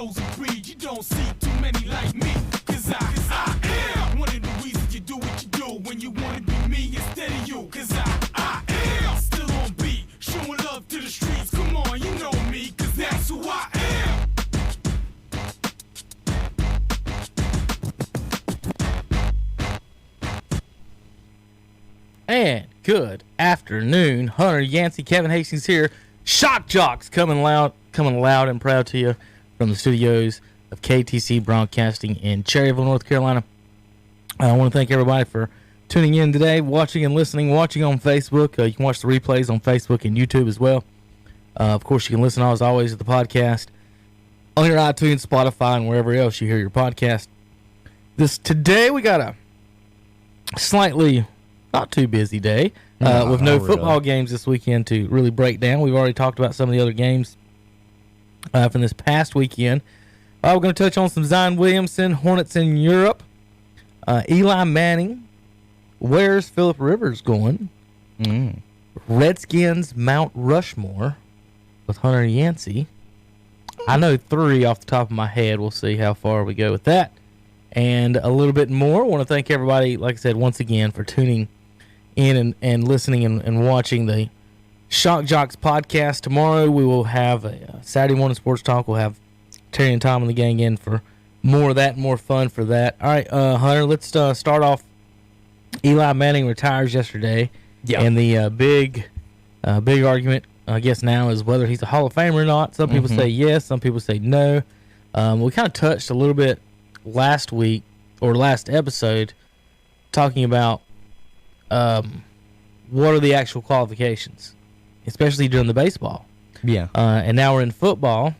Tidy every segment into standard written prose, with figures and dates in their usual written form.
chosen breed. You don't see too many like me, cause I am one of the reasons you do what you do when you wanna be me instead of you, cause I am still on beat, showing love to the streets. Come on, you know me, cause that's who I am. And good afternoon, Hunter Yancey, Kevin Hastings here. Shock Joxx coming loud and proud to you from the studios of KTC Broadcasting in Cherryville, North Carolina. I want to thank everybody for tuning in today, watching and listening, watching on Facebook. You can watch the replays on Facebook and YouTube as well. Of course, you can listen, as always, to the podcast on your iTunes, Spotify, and wherever else you hear your podcast. Today, we got a slightly not too busy day with no football games this weekend to really break down. We've already talked about some of the other games from this past weekend. We're going to touch on some Zion Williamson, Hornets in Europe, Eli Manning, where's Phillip Rivers going, Redskins Mount Rushmore with Hunter Yancey. I know 3 off the top of my head. We'll see how far we go with that. And a little bit more. I want to thank everybody, like I said, once again, for tuning in and listening and watching the Shock Joxx podcast. Tomorrow we will have a Saturday morning sports talk. We'll have Terry and Tom and the gang in for more of that, more fun for that. All right, Hunter, let's start off. Eli Manning retires yesterday. Yeah. And the big argument, I guess, now is whether he's a Hall of Famer or not. Some people say yes, some people say no. We kind of touched a little bit last week or last episode talking about what are the actual qualifications, especially during the baseball. Yeah. And now we're in football,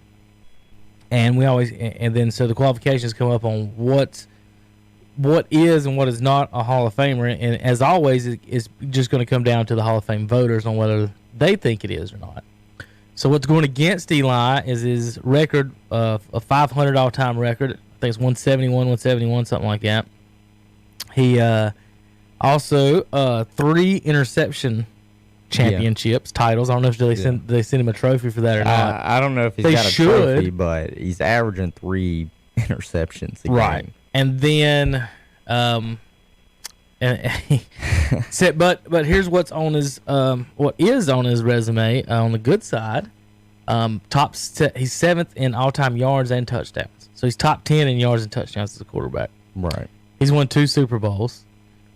and so the qualifications come up on what is and what is not a Hall of Famer, and as always, it's just going to come down to the Hall of Fame voters on whether they think it is or not. So what's going against Eli is his record of a 500 all-time record. I think it's 171, something like that. He also 3 interception championships, titles. I don't know if they send him a trophy for that or not. I don't know if he's got a trophy, but he's averaging 3 interceptions a game. Right. And then but here's what's on his what is on his resume on the good side. He's 7th in all-time yards and touchdowns. So he's top 10 in yards and touchdowns as a quarterback. Right. He's won 2 Super Bowls.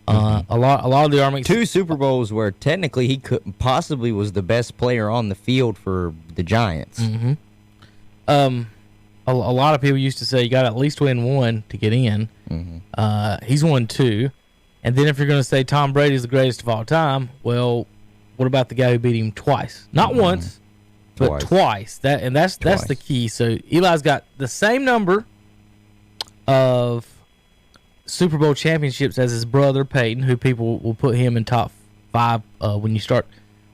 A lot of the Army 2 Super Bowls where technically he possibly was the best player on the field for the Giants. A lot of people used to say you got to at least win 1 to get in. He's won 2, and then if you're going to say Tom Brady's the greatest of all time, well, what about the guy who beat him twice? Not once, but twice. That's the key. So Eli's got the same number of Super Bowl championships as his brother Peyton, who people will put him in top 5 when you start.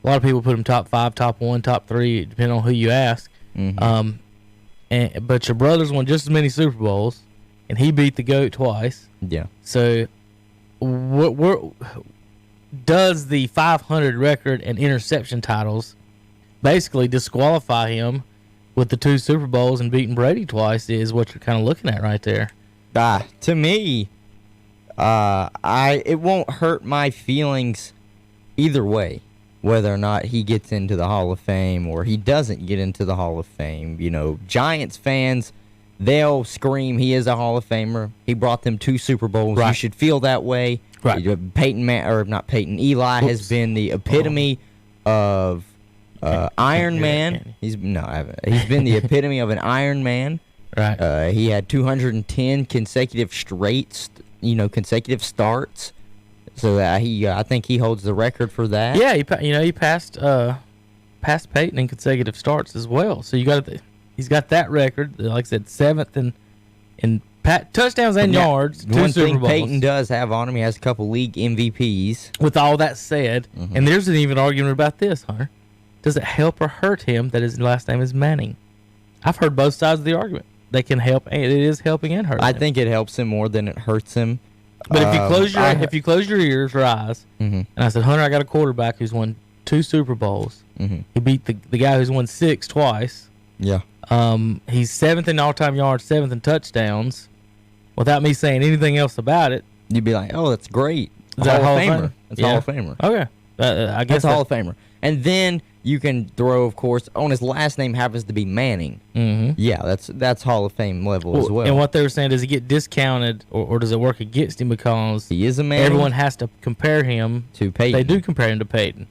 A lot of people put him top 5, top 1, top 3, depending on who you ask. But your brother's won just as many Super Bowls, and he beat the GOAT twice. Yeah. So, does the 500 record and interception titles basically disqualify him with the 2 Super Bowls and beating Brady twice? Is what you're kind of looking at right there. To me, it won't hurt my feelings either way, whether or not he gets into the Hall of Fame or he doesn't get into the Hall of Fame. You know, Giants fans, they'll scream he is a Hall of Famer. He brought them 2 Super Bowls. Right. You should feel that way. Right. Eli has been the epitome of Iron Man. He's been the epitome of an Iron Man. Right. He had 210 consecutive consecutive starts. So I think he holds the record for that. Yeah, he passed Peyton in consecutive starts as well. So he's got that record. Like I said, 7th in touchdowns and yards. 2 One Super thing Bowls. Peyton does have on him, he has a couple league MVPs. With all that said, and there's an even argument about this, Hunter. Does it help or hurt him that his last name is Manning? I've heard both sides of the argument. They can help, and it is helping and hurting. I think it helps him more than it hurts him. But if you close your ears or eyes, and I said, Hunter, I got a quarterback who's won 2 Super Bowls. He beat the guy who's won 6 twice. Yeah. He's 7th in all-time yards, 7th in touchdowns. Without me saying anything else about it, You'd be like, oh, that's great. Is that Hall of Hall of Famer. Fame? That's Yeah. Hall of Famer. okay, I guess That's a Hall of Famer. And then you can throw, of course, on his last name happens to be Manning. Mm-hmm. Yeah, that's Hall of Fame level as well. And what they were saying, does he get discounted or does it work against him because he is a Manning. everyone has to compare him to Peyton. They do compare him to Peyton.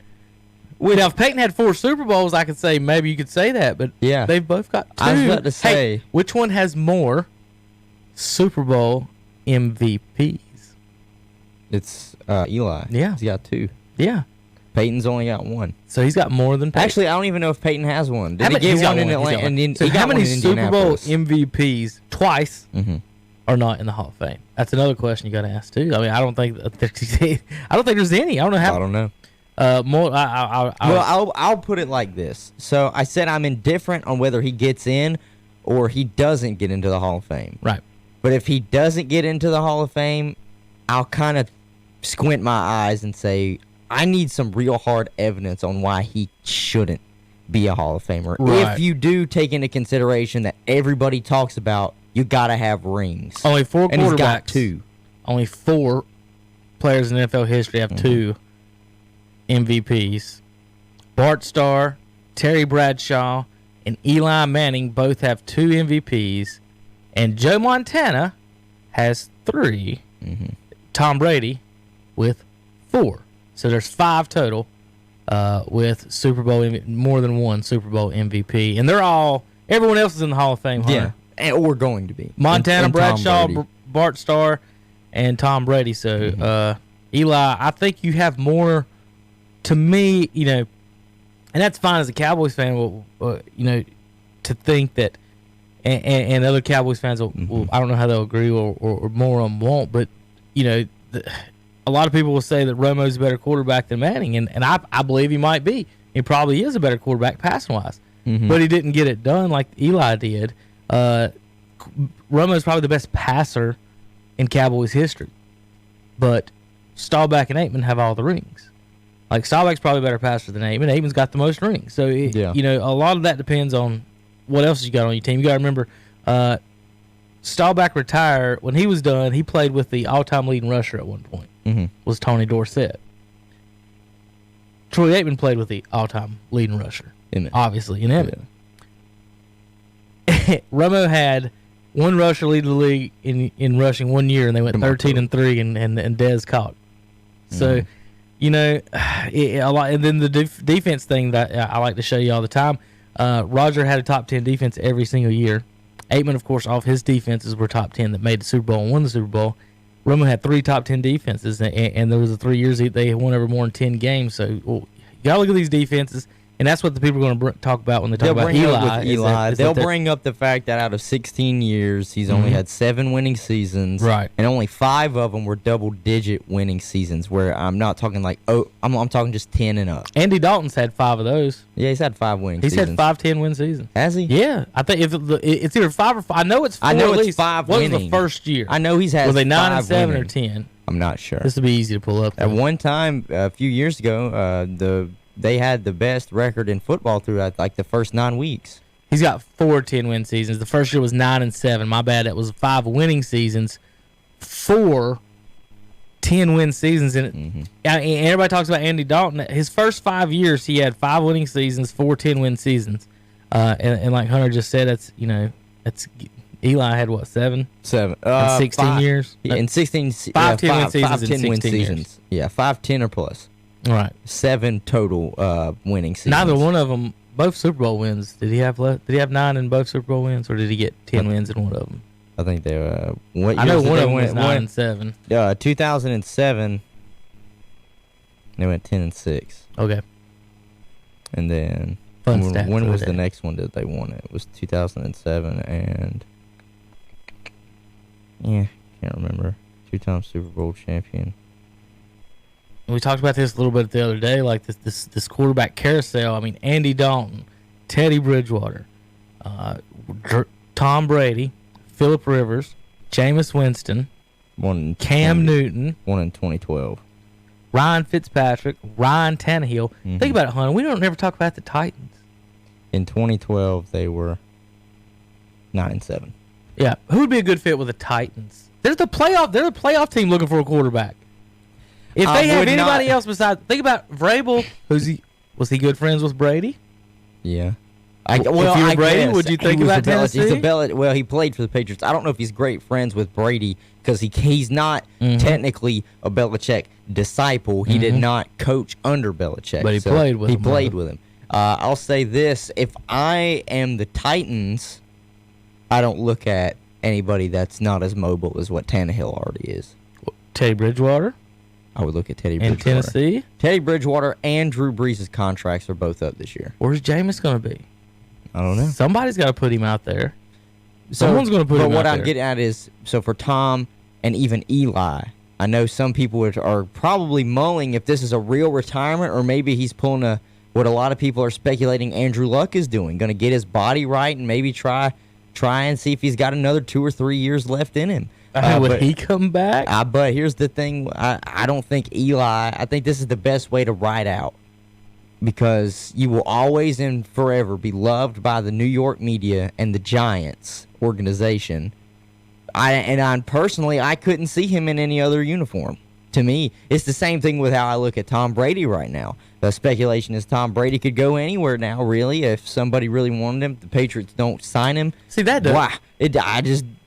Now, if Peyton had 4 Super Bowls, I could say maybe you could say that, but Yeah. they've both got 2. I was about to say. Hey, which one has more Super Bowl MVPs? It's Eli. Yeah. He's got 2. Yeah. Peyton's only got 1. So he's got more than Peyton. Actually, I don't even know if Peyton has one. Did How he many- get he's got one in He's got Atlanta? one. And So he got how many one in Super Bowl Indianapolis. MVPs twice Mm-hmm. are not in the Hall of Fame? That's another question you got to ask too. I mean, I don't think there's any. I don't know how. I don't know. More. Well, I'll put it like this. So I said I'm indifferent on whether he gets in or he doesn't get into the Hall of Fame. right. But if he doesn't get into the Hall of Fame, I'll kind of squint my eyes and say, I need some real hard evidence on why he shouldn't be a Hall of Famer. Right. If you do take into consideration that everybody talks about you got to have rings. Only 4 and he's got quarterbacks. 2. Only 4 players in NFL history have 2 MVPs. Bart Starr, Terry Bradshaw, and Eli Manning both have 2 MVPs. And Joe Montana has 3. Tom Brady with 4. So there's 5 total with Super Bowl more than 1 Super Bowl MVP. And they're all, everyone else is in the Hall of Fame. Yeah. And we're going to be. Montana, And Tom Bradshaw, Brady. Bart Starr, and Tom Brady. So, Eli, I think you have more, to me, and that's fine as a Cowboys fan, to think that, and other Cowboys fans will I don't know how they'll agree or more on won't, but, a lot of people will say that Romo's a better quarterback than Manning, and I believe he might be. He probably is a better quarterback passing-wise, but he didn't get it done like Eli did. Romo's probably the best passer in Cowboys history, but Staubach and Aikman have all the rings. Like, Staubach's probably a better passer than Aikman. Aikman's got the most rings. So, a lot of that depends on what else you got on your team. You got to remember, Staubach retired. When he was done, he played with the all-time leading rusher at one point, was Tony Dorsett. Troy Aikman played with the all-time leading rusher, obviously, in Emmett. Romo had one rusher lead the league in rushing one year, and they went 13-3, and Dez caught. So, a lot. And then the defense thing that I like to show you all the time. Roger had a top 10 defense every single year. Aikman, of course, off his defenses were top 10 that made the Super Bowl and won the Super Bowl. Romo had 3 top 10 defenses, and there was 3 years they won over more than 10 games. So you got to look at these defenses. And that's what the people are going to talk about when they talk about Eli. They'll bring up the fact that out of 16 years, he's only had 7 winning seasons. Right. And only 5 of them were double-digit winning seasons, where I'm not talking like, I'm talking just 10 and up. Andy Dalton's had 5 of those. Yeah, he's had 5 winning seasons. He's had 5 10-win seasons. Has he? Yeah. I think it's either 5 or 5. I know it's 4 I know at it's least. 5 What winning. was the first year? I know he's had 5 Was they 9 and 7 winning. or 10? I'm not sure. This will be easy to pull up. At one time, a few years ago, they had the best record in football throughout like the first 9 weeks. He's got 4 10-win seasons. The first year was 9 and 7. My bad. That was 5 winning seasons, 4 10-win seasons. And everybody talks about Andy Dalton. His first 5 years, he had 5 winning seasons, 4 10-win seasons. And like Hunter just said, that's Eli had what, 7? 7. In 16 5 years? In 16, 5 10-win seasons 5 in 10 win 16 years. seasons. Yeah, 5 10 or plus. Right. 7 total winning seasons. Neither one of them, both Super Bowl wins. Did he have 9 in both Super Bowl wins, or did he get 10 wins in one of them? I think they were. What I know years did one they of them win? was 9 and 7. 2007. They went 10 and 6. Okay. And then Fun stat when for was the the day. next one that they won it? It was 2007 and can't remember. 2-time Super Bowl champion. We talked about this a little bit the other day, like this quarterback carousel. I mean, Andy Dalton, Teddy Bridgewater, Tom Brady, Phillip Rivers, Jameis Winston, Cam Newton, one in 2012. Ryan Fitzpatrick, Ryan Tannehill. Think about it, Hunter. We don't never talk about the Titans. In 2012, they were 9-7. Yeah, who would be a good fit with the Titans? They're the playoff team looking for a quarterback. If they have anybody else besides, think about Vrabel. Was he good friends with Brady? Yeah. If you were Brady, would you think about Tennessee? He played for the Patriots. I don't know if he's great friends with Brady because he's not technically a Belichick disciple. He did not coach under Belichick. But he played with him. He played with him. I'll say this. If I am the Titans, I don't look at anybody that's not as mobile as what Tannehill already is. Teddy Bridgewater? I would look at Teddy Bridgewater. In Tennessee? Teddy Bridgewater and Drew Brees' contracts are both up this year. Where's Jameis going to be? I don't know. Somebody's got to put him out there. Someone's going to put him out there. But what I'm getting at is, so for Tom and even Eli, I know some people are probably mulling if this is a real retirement or maybe he's pulling what a lot of people are speculating Andrew Luck is doing, going to get his body right and maybe try and see if he's got another 2 or 3 years left in him. Would he come back? But here's the thing. I don't think Eli, I think this is the best way to ride out because you will always and forever be loved by the New York media and the Giants organization. Personally, I couldn't see him in any other uniform. To me, it's the same thing with how I look at Tom Brady right now. The speculation is Tom Brady could go anywhere now, really, if somebody really wanted him. The Patriots don't sign him. See, that does. Wow.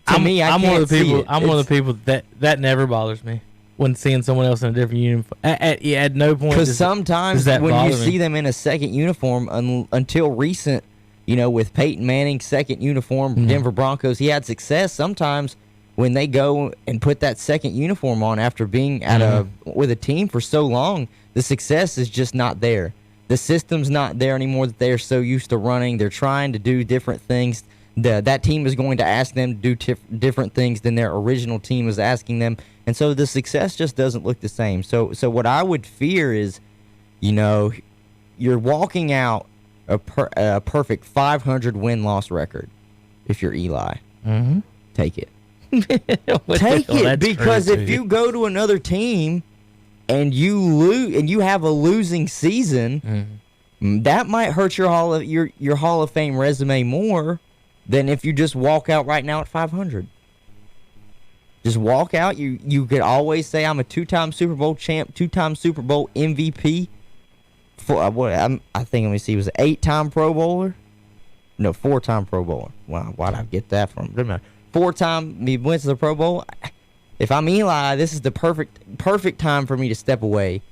I'm one of the people that never bothers me when seeing someone else in a different uniform. At no point. Because sometimes when you see them in a second uniform, until recent, with Peyton Manning's second uniform, Denver Broncos, he had success. Sometimes when they go and put that second uniform on after being with a team for so long, the success is just not there. The system's not there anymore that they're so used to running. They're trying to do different things. That team is going to ask them to do different things than their original team is asking them. And so the success just doesn't look the same. So what I would fear is, you're walking out a perfect 500 win-loss record if you're Eli. Mm-hmm. Take it. Take it, because if you go to another team and you lose and you have a losing season, that might hurt your Hall of Fame resume more than if you just walk out right now at 500. Just walk out. You could always say I'm a 2-time Super Bowl champ, 2-time Super Bowl MVP. I think, let me see, he was an 8-time Pro Bowler. No, 4-time Pro Bowler. Wow, why'd I get that from? Doesn't matter. 4-time he went to the Pro Bowl. If I'm Eli, this is the perfect time for me to step away,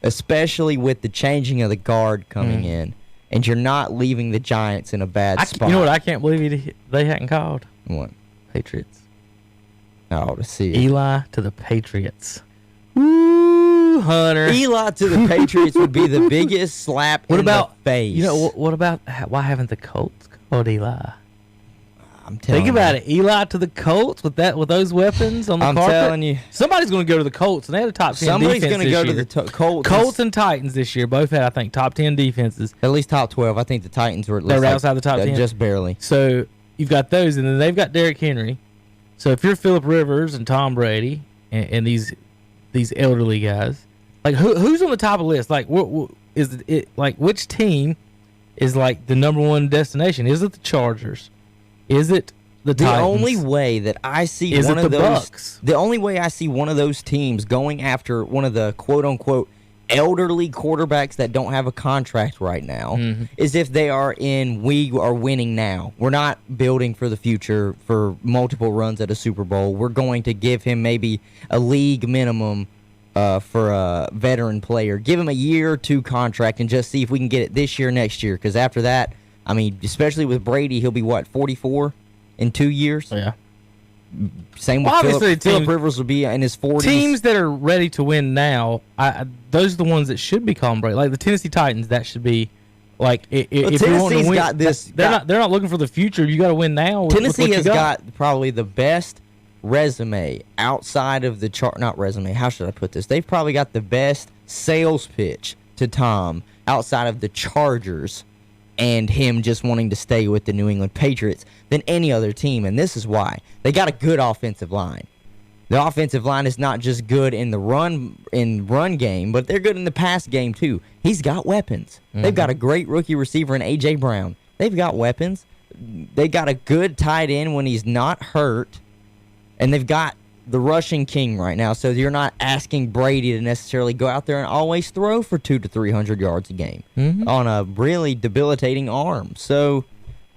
especially with the changing of the guard coming in, and you're not leaving the Giants in a bad spot. You know what I can't believe they hadn't called? What? Patriots. Oh, to see it. Eli to the Patriots. Woo, Hunter. Eli to the Patriots would be the biggest slap in the face. What about why haven't the Colts called Eli? I'm telling you. Think about it. Eli to the Colts with those weapons on the carpet. I'm telling you. Somebody's going to go to the Colts, and they had a top 10 Somebody's defense going to go to the Colts. Colts and Titans this year both had, I think, top 10 defenses. At least top 12. I think the Titans were at least they were outside the top 10. Just barely. So you've got those, and then they've got Derrick Henry. So if you're Phillip Rivers and Tom Brady and these elderly guys, like who's on the top of the list? Like what is it? Like which team is like the number one destination? Is it the Chargers? Is it the Titans? The only way that I see is one it of the those, Bucks? The only way I see one of those teams going after one of the quote unquote elderly quarterbacks that don't have a contract right now is if they are we are winning now. We're not building for the future for multiple runs at a Super Bowl. We're going to give him maybe a league minimum for a veteran player. Give him a year or two contract and just see if we can get it this year, next year. Because after that, I mean, especially with Brady, he'll be 44 in 2 years? Yeah. Same with Phillip Rivers will be in his 40s. Teams that are ready to win now, those are the ones that should be calling Brady. Like the Tennessee Titans, that should be like if you want to win. Got this. They're not looking for the future. You got to win now. Tennessee has got probably the best resume outside of the not resume. How should I put this? They've probably got the best sales pitch to Tom outside of the Chargers and him just wanting to stay with the New England Patriots than any other team. And this is why. They got a good offensive line. The offensive line is not just good in the run game, but they're good in the pass game too. He's got weapons. They've got a great rookie receiver in A.J. Brown. They've got weapons. They got a good tight end when he's not hurt, and they've got the rushing king right now. So you're not asking Brady to necessarily go out there and always throw for 200 to 300 yards a game on a really debilitating arm. So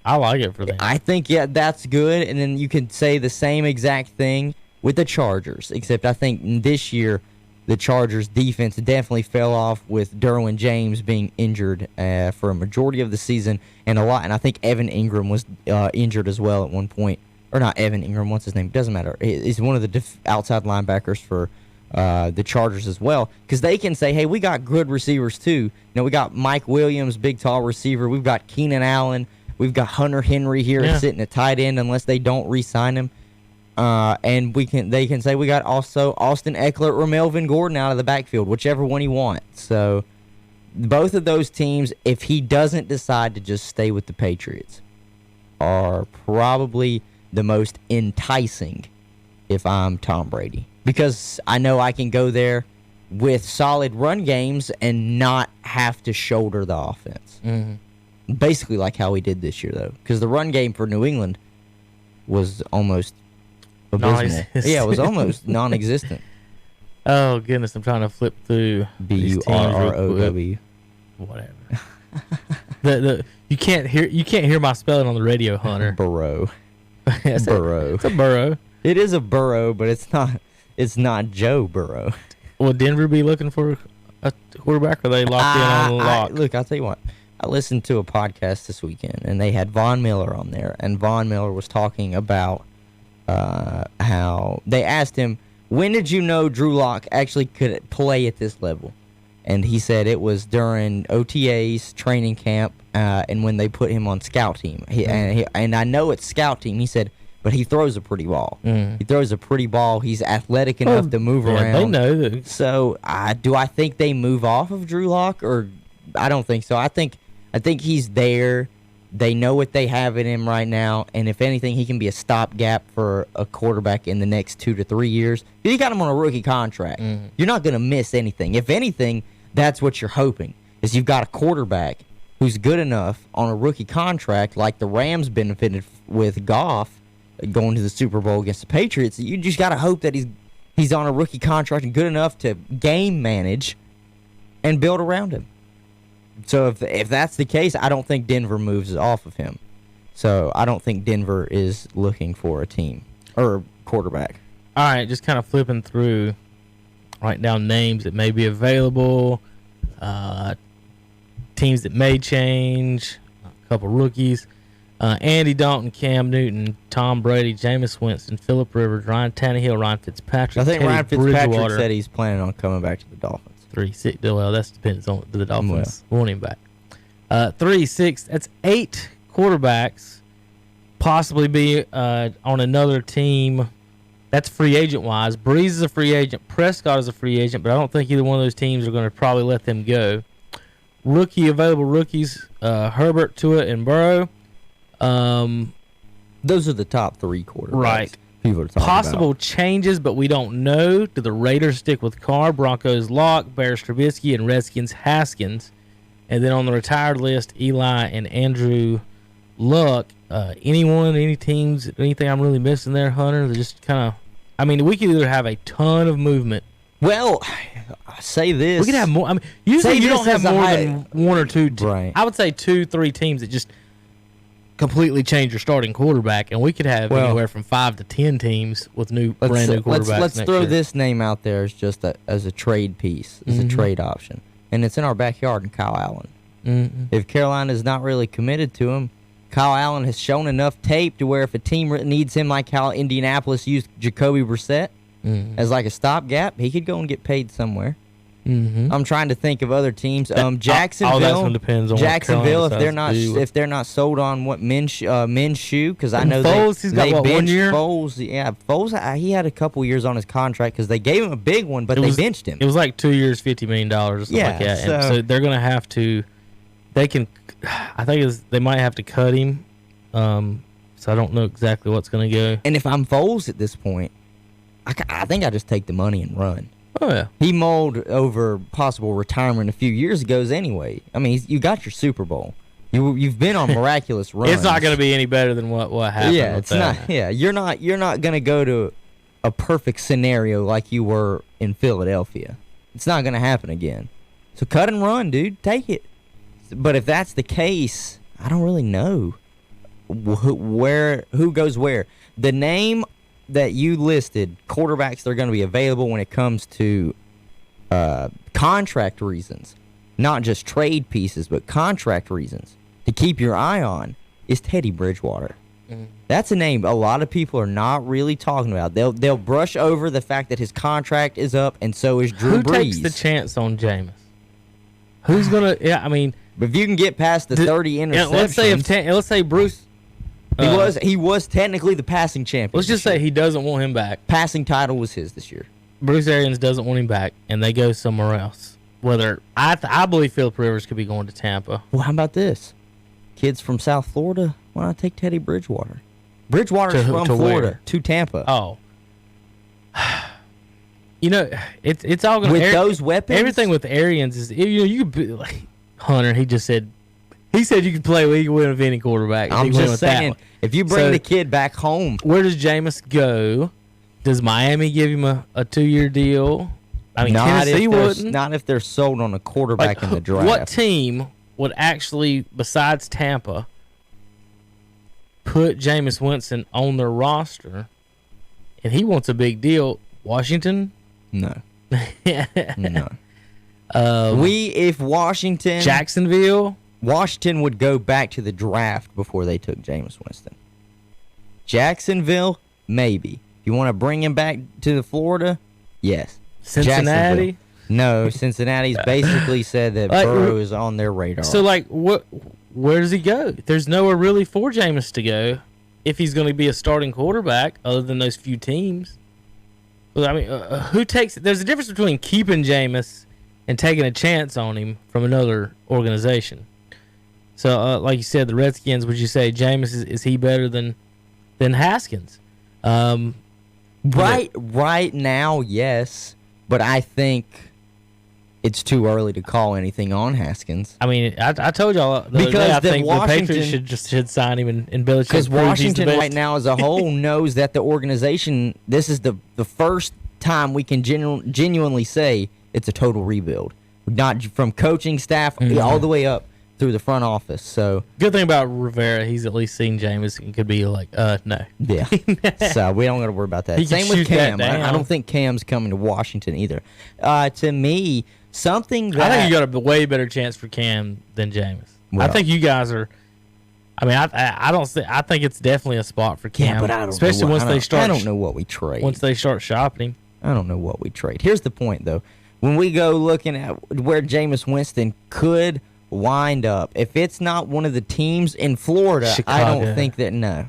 I like it for them. I think, yeah, that's good. And then you can say the same exact thing with the Chargers, except I think this year the Chargers defense definitely fell off with Derwin James being injured for a majority of the season and a lot. And I think Evan Ingram was injured as well at one point. Or not Evan Ingram, what's his name? Doesn't matter. He's one of the outside linebackers for the Chargers as well. Because they can say, hey, we got good receivers too. You know, we got Mike Williams, big, tall receiver. We've got Keenan Allen. We've got Hunter Henry here sitting at tight end unless they don't re-sign him. And they can say we got also Austin Eckler or Melvin Gordon out of the backfield, whichever one he wants. So both of those teams, if he doesn't decide to just stay with the Patriots, are probably the most enticing if I'm Tom Brady. Because I know I can go there with solid run games and not have to shoulder the offense. Basically like how we did this year, though. Because the run game for New England was almost abysmal. Yeah, it was almost non-existent. Oh goodness, I'm trying to flip through Burrow. Whatever. You can't hear my spelling on the radio, Hunter. Burrow. Burrow. It's a burrow. It is a burrow, but it's not Joe Burrow. Will Denver be looking for a quarterback, or are they locked in on the lock? Look, I'll tell you what. I listened to a podcast this weekend, and they had Von Miller on there, and Von Miller was talking about how they asked him, when did you know Drew Lock actually could play at this level? And he said it was during OTAs, training camp, and when they put him on scout team. And I know it's scout team, he said, but he throws a pretty ball. He throws a pretty ball. He's athletic enough to move around. They know that. So do I think they move off of Drew Lock? Or I don't think so. I think he's there. They know what they have in him right now, and if anything, he can be a stopgap for a quarterback in the next 2 to 3 years. You got him on a rookie contract. You're not going to miss anything. If anything, that's what you're hoping, is you've got a quarterback who's good enough on a rookie contract, like the Rams benefited with Goff going to the Super Bowl against the Patriots. You just got to hope that he's on a rookie contract and good enough to game manage and build around him. So if that's the case, I don't think Denver moves off of him. So I don't think Denver is looking for a team or quarterback. All right, just kind of flipping through, write down names that may be available, teams that may change, a couple rookies. Andy Dalton, Cam Newton, Tom Brady, Jameis Winston, Phillip Rivers, Ryan Tannehill, Ryan Fitzpatrick. I think Teddy Ryan Fitzpatrick Bridgewater. said he's planning on coming back to the Dolphins. 3-6. Well, that depends on the Dolphins want him back. 3-6. That's 8 quarterbacks possibly be on another team. That's free agent wise. Breeze is a free agent. Prescott is a free agent, but I don't think either one of those teams are going to probably let them go. Available rookies: Herbert, Tua, and Burrow. Those are the top 3 quarterbacks. Right. People are talking Possible about. changes, but we don't know. Do the Raiders stick with Carr, Broncos Locke, Bears Trubisky, and Redskins Haskins? And then on the retired list, Eli and Andrew Luck. Any teams, anything I'm really missing there, Hunter? They're just kind of, I mean, we could either have a ton of movement. Well, I say this. We could have more. I mean, usually you don't have more than 1 or 2 teams. Right. I would say 2-3 teams that just completely change your starting quarterback, and we could have anywhere from 5 to 10 teams with brand new quarterbacks. Let's throw year. this name out there as just as a trade piece, as a trade option, and it's in our backyard in Kyle Allen. If Carolina is not really committed to him, Kyle Allen has shown enough tape to where if a team needs him, like how Indianapolis used Jacoby Brissett as like a stopgap, he could go and get paid somewhere. I'm trying to think of other teams. Jacksonville. All that's going to depend on Jacksonville, what if they're not sold on what Minshew, because I know Foles, he's got, they what, 1 benched year? Foles. Yeah, Foles. He had a couple years on his contract because they gave him a big one, but they benched him. It was like 2 years, $50 million or something like that. And so they're going to have to. They can. I think they might have to cut him. So I don't know exactly what's going to go. And if I'm Foles at this point, I think I just take the money and run. Oh, yeah. He mulled over possible retirement a few years ago anyway. I mean, you got your Super Bowl. You've been on miraculous runs. It's not going to be any better than what happened. Yeah, with it's that. not. Yeah, you're not going to go to a perfect scenario like you were in Philadelphia. It's not going to happen again. So cut and run, dude. Take it. But if that's the case, I don't really know who goes where. The name that you listed, quarterbacks that are going to be available when it comes to contract reasons, not just trade pieces, but contract reasons to keep your eye on, is Teddy Bridgewater. That's a name a lot of people are not really talking about. They'll brush over the fact that his contract is up, and so is Drew Brees. Who takes the chance on Jameis? Who's gonna? Yeah, I mean, But if you can get past the 30 interceptions, let's say Bruce. he was technically the passing champion. Let's just say he doesn't want him back. Passing title was his this year. Bruce Arians doesn't want him back, and they go somewhere else. Whether I believe Philip Rivers could be going to Tampa. Well, how about this? Kids from South Florida, why not take Teddy Bridgewater? Bridgewater's from Florida where? to Tampa. Oh. You know, it's all going to... With those weapons? Everything with Arians is... You could be like... Hunter, he said you could play with any quarterback. I'm just saying, if you bring the kid back home... Where does Jameis go? Does Miami give him a 2-year deal? I mean, Tennessee wouldn't. Not if they're sold on a quarterback in the draft. What team would actually, besides Tampa, put Jameis Winston on their roster, and he wants a big deal? Washington? No. No. If Washington... Jacksonville? Washington would go back to the draft before they took Jameis Winston. Jacksonville, maybe. If you want to bring him back to Florida, yes. Cincinnati? No, Cincinnati's basically said that Burrow is on their radar. So, where does he go? There's nowhere really for Jameis to go if he's going to be a starting quarterback other than those few teams. Well, I mean, who takes... There's a difference between keeping Jameis and taking a chance on him from another organization. So, like you said, the Redskins, would you say Jameis, is he better than Haskins? Right now, yes. But I think it's too early to call anything on Haskins. I mean, I told y'all the other day, I think the Patriots should sign him and Belichick. Because Washington right now as a whole knows that the organization, this is the first time we can genuinely say it's a total rebuild. Not from coaching staff all the way up through the front office. So good thing about Rivera, he's at least seen Jameis and could be like, no. Yeah. So we don't got to worry about that. Same with Cam. I don't think Cam's coming to Washington either. To me, something that... I think you got a way better chance for Cam than Jameis. Well, I think you guys are... I mean, I think it's definitely a spot for Cam. Yeah, but I don't especially know once they start... I don't know what we trade. Once they start shopping him. I don't know what we trade. Here's the point, though. When we go looking at where Jameis Winston could wind up, if it's not one of the teams in Florida, Chicago. I don't think that... No.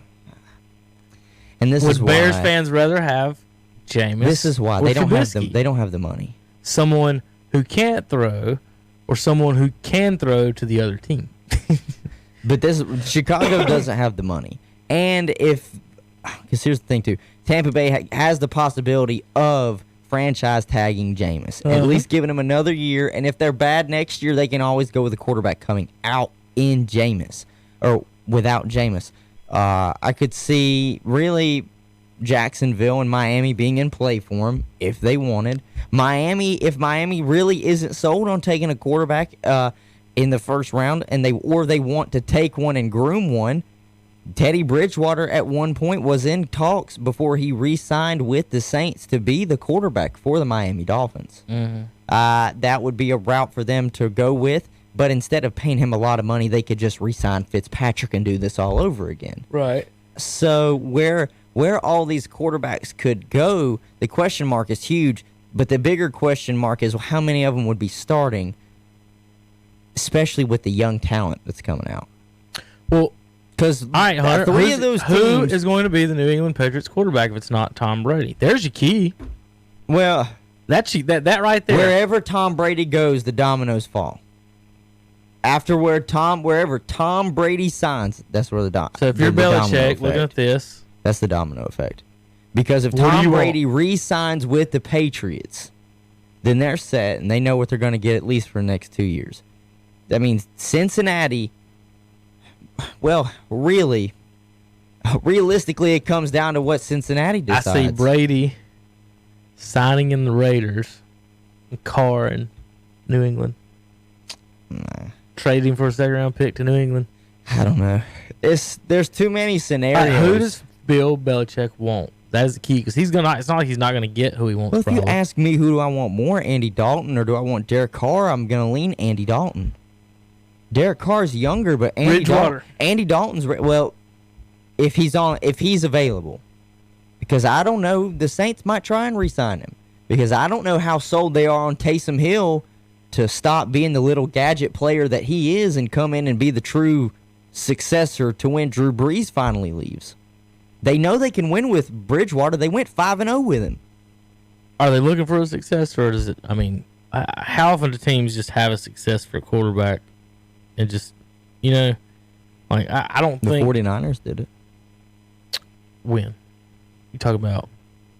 And this is why... Would Bears fans rather have Jameis? This is why. They don't have the money. Someone who can't throw or someone who can throw to the other team. But Chicago doesn't have the money. And because here's the thing too, Tampa Bay has the possibility of franchise tagging Jameis, at least giving him another year. And if they're bad next year, they can always go with a quarterback coming out in Jameis or without Jameis. I could see really Jacksonville and Miami being in play for him if they wanted. If Miami really isn't sold on taking a quarterback in the first round, and they want to take one and groom one, Teddy Bridgewater at one point was in talks before he re-signed with the Saints to be the quarterback for the Miami Dolphins. That would be a route for them to go with, but instead of paying him a lot of money, they could just re-sign Fitzpatrick and do this all over again. Right. So where all these quarterbacks could go, the question mark is huge, but the bigger question mark is how many of them would be starting, especially with the young talent that's coming out. Well, because all right, Hunter, three of those teams... Who is going to be the New England Patriots quarterback if it's not Tom Brady? There's your key. Well, that right there. Wherever Tom Brady goes, the dominoes fall. Wherever Tom Brady signs, that's where the domino. So if you're Belichick looking at this, that's the domino effect. Because if Tom Brady re-signs with the Patriots, then they're set and they know what they're going to get at least for the next 2 years. That means Cincinnati Well, realistically, it comes down to what Cincinnati decides. I see Brady signing in the Raiders, and Carr in New England. Nah. Trading for a second-round pick to New England. I don't know. There's too many scenarios. Who does Bill Belichick want? That is the key, because he's gonna. It's not like he's not gonna get who he wants. Well, if probably. you ask me, who do I want more, Andy Dalton or do I want Derek Carr? I'm gonna lean Andy Dalton. Derek Carr's younger, but Andy Dalton's well. If he's available, because I don't know, the Saints might try and re-sign him, because I don't know how sold they are on Taysom Hill to stop being the little gadget player that he is and come in and be the true successor to when Drew Brees finally leaves. They know they can win with Bridgewater. They went 5-0 with him. Are they looking for a success, or does it? I mean, how often do teams just have a success for a quarterback and just, like I don't think the 49ers did it. When you talk about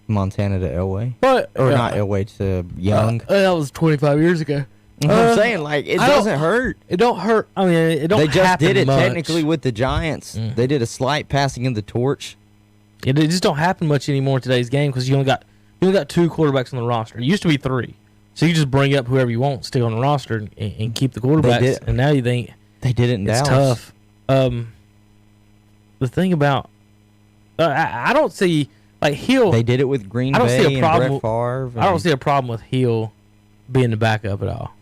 Montana to Elway, but not Elway to Young. That was 25 years ago. I'm saying, like, it doesn't hurt. It don't hurt. I mean, it don't. They just did it much. Technically with the Giants. They did a slight passing of the torch. It just don't happen much anymore in today's game, because you only got 2 quarterbacks on the roster. It used to be 3, so you just bring up whoever you want, stick on the roster, and keep the quarterbacks. And now you think they did it in it's Dallas. Tough. The thing about I don't see, like, Hill. They did it with Green Bay and Brett Favre. I don't see a problem with Hill being the backup at all.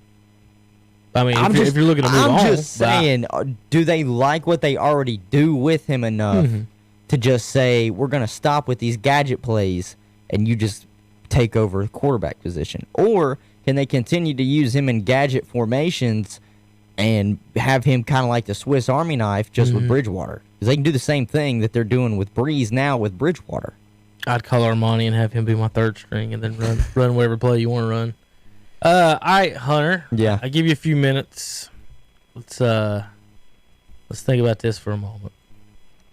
I mean, if you're looking to move on. I'm just saying, do they like what they already do with him enough to just say, we're going to stop with these gadget plays and you just take over the quarterback position? Or can they continue to use him in gadget formations and have him kind of like the Swiss Army knife just with Bridgewater? Because they can do the same thing that they're doing with Breeze now with Bridgewater. I'd call Armani and have him be my third string and then run whatever play you want to run. All right, Hunter. Yeah. I give you a few minutes. Let's think about this for a moment.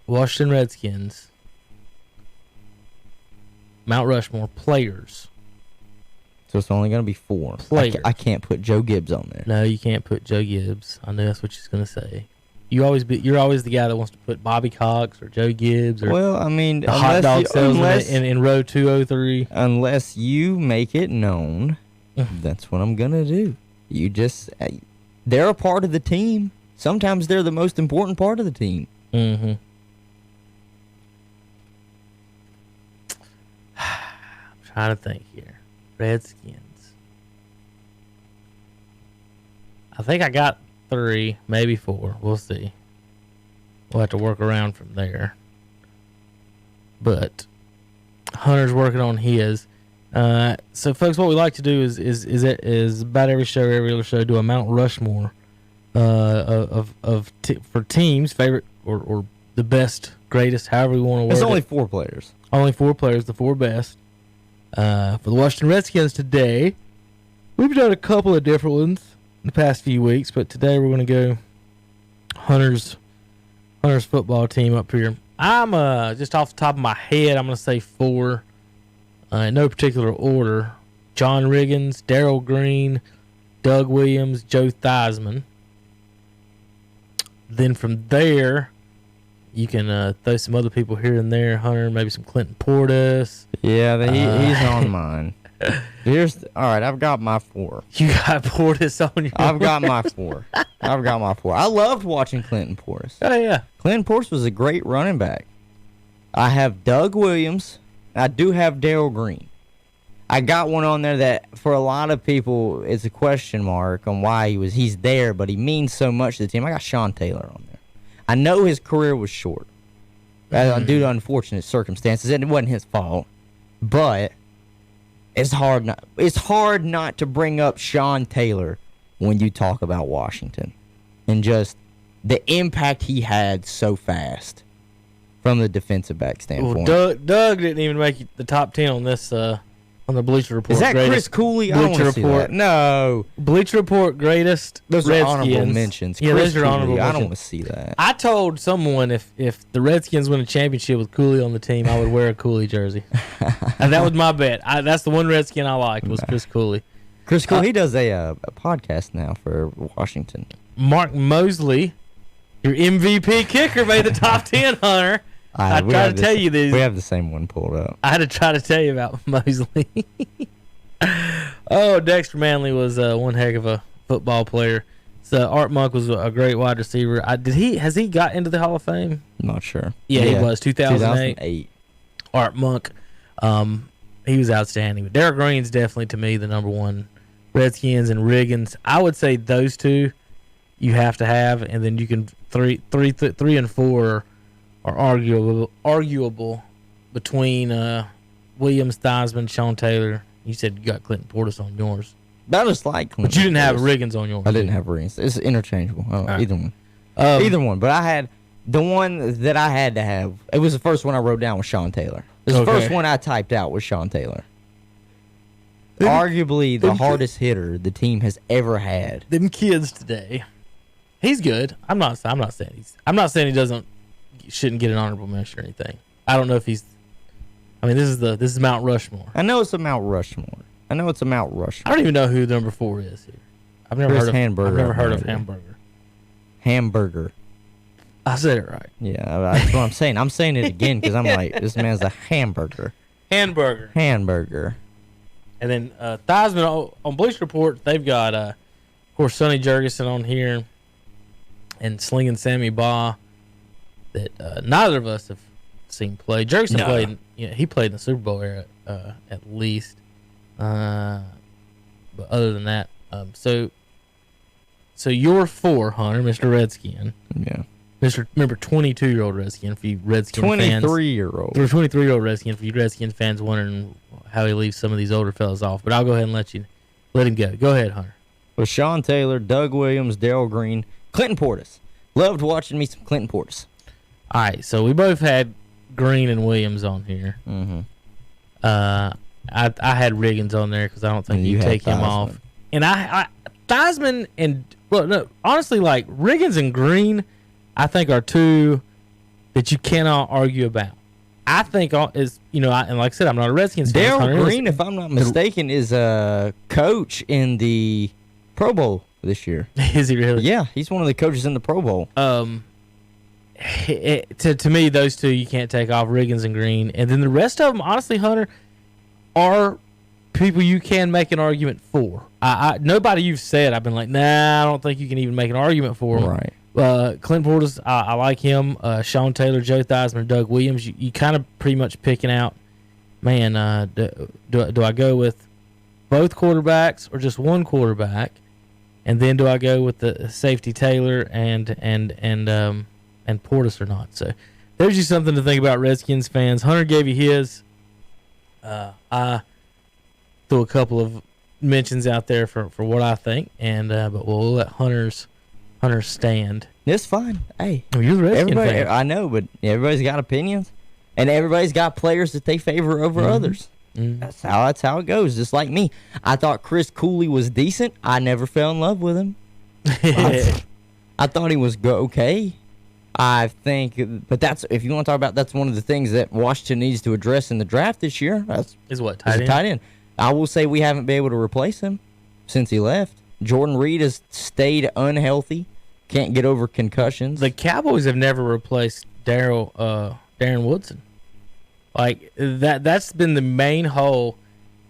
Washington Redskins, Mount Rushmore players. So it's only going to be 4. Players. I can't put Joe Gibbs on there. No, you can't put Joe Gibbs. I know that's what she's going to say. You're always the guy that wants to put Bobby Cox or Joe Gibbs or well, I mean, the hot dog salesman in row 203. Unless you make it known, that's what I'm gonna do. You just they're a part of the team. Sometimes they're the most important part of the team. I'm trying to think here. Redskins. I think I got 3, maybe 4. We'll see. We'll have to work around from there. But Hunter's working on his. So, folks, what we like to do is about every other show, do a Mount Rushmore for teams, favorite or the best, greatest, however we want to word it. It's only 4 players. Only 4 players, the 4 best. For the Washington Redskins today, we've done a couple of different ones in the past few weeks, but today we're going to go Hunter's football team up here. I'm just off the top of my head, I'm going to say 4. In no particular order: John Riggins, Darryl Green, Doug Williams, Joe Theismann. Then from there, you can throw some other people here and there, Hunter, maybe some Clinton Portis. Yeah, he's on mine. All right, I've got my 4. You got Portis on your I've got my 4. I loved watching Clinton Portis. Oh, yeah. Clinton Portis was a great running back. I have Doug Williams. I do have Darryl Green. I got one on there that for a lot of people it's a question mark on why he's there, but he means so much to the team. I got Sean Taylor on there. I know his career was short due to unfortunate circumstances, and it wasn't his fault. But it's hard not to bring up Sean Taylor when you talk about Washington and just the impact he had so fast. From the defensive back standpoint. Well, Doug didn't even make the top 10 on this on the Bleacher Report. Is that Chris Cooley? I don't want to see that. No. Bleacher Report greatest Those Redskins. are honorable mentions. Yeah, Chris those are honorable Cooley, mentions. I don't want to see that. I told someone if the Redskins win a championship with Cooley on the team, I would wear a Cooley jersey. And that was my bet. That's the one Redskin I liked was Chris Cooley. Chris Cooley, he does a podcast now for Washington. Mark Mosley Your MVP kicker made the top 10, Hunter. I tried to tell you these. We have the same one pulled up. I had to try to tell you about Mosley. Oh, Dexter Manley was one heck of a football player. So Art Monk was a great wide receiver. Has he got into the Hall of Fame? I'm not sure. Yeah, he was 2008. Art Monk, he was outstanding. But Darrell Green's definitely to me the number one. Redskins and Riggins, I would say those two you have to have, and then you can three and four are arguable between Williams, Theismann, Sean Taylor. You said you got Clinton Portis on yours. I just like Clinton. But you didn't have Riggins on yours. I didn't have Riggins. It's interchangeable. Right. Either one. Either one. But I had the one that I had to have. It was the first one I wrote down was Sean Taylor. It was the first one I typed out was Sean Taylor. Arguably the hardest hitter the team has ever had. Them kids today. He's good. I'm not saying he shouldn't get an honorable mention or anything. I don't know if he's. I mean, this is Mount Rushmore. I know it's a Mount Rushmore. I don't even know who number 4 is here. I've never heard of Hamburger. Hamburger. I said it right. Yeah, that's what I'm saying. I'm saying it again because I'm like, this man's a hamburger. Hamburger. And then Theismann on Bleacher Report, they've got, of course, Sonny Jurgensen on here and Slinging Sammy Baugh that neither of us have seen play. Jurgensen played. He played in the Super Bowl era at least. But other than that, so you're 4, Hunter, Mr. Redskin. Yeah. Remember 22-year-old Redskin for you Redskin fans. 23-year-old. 23-year-old Redskin for you Redskin fans wondering how he leaves some of these older fellas off. But I'll go ahead and let him go. Go ahead, Hunter. With Sean Taylor, Doug Williams, Darrell Green, Clinton Portis. Loved watching me some Clinton Portis. All right, so we both had Green and Williams on here. Mm-hmm. I had Riggins on there because I don't think you take him off. And I Theismann and honestly, like Riggins and Green, I think are two that you cannot argue about. I think and like I said, I'm not a Redskins fan. Darrell Green, if I'm not mistaken, is a coach in the Pro Bowl this year. Is he really? Yeah, he's one of the coaches in the Pro Bowl. To me, those two you can't take off, Riggins and Green, and then the rest of them, honestly, Hunter, are people you can make an argument for. Nobody you've said, I've been like, nah, I don't think you can even make an argument for them. Right. Clint Portis, I like him. Sean Taylor, Joe Theismann, Doug Williams. You kind of pretty much picking out, man, do I go with both quarterbacks or just one quarterback? And then do I go with the safety Taylor and Portis or not? So there's just something to think about, Redskins fans. Hunter gave you his. I threw a couple of mentions out there for what I think, and but we'll let Hunter's stand. It's fine. Hey, you're the Redskin fan. I know, but everybody's got opinions, and everybody's got players that they favor over others. Mm-hmm. That's how it goes. Just like me, I thought Chris Cooley was decent. I never fell in love with him. I thought he was okay. I think, but if you want to talk about, that's one of the things that Washington needs to address in the draft this year. Tight end. I will say we haven't been able to replace him since he left. Jordan Reed has stayed unhealthy, can't get over concussions. The Cowboys have never replaced Darren Woodson. Like that's been the main hole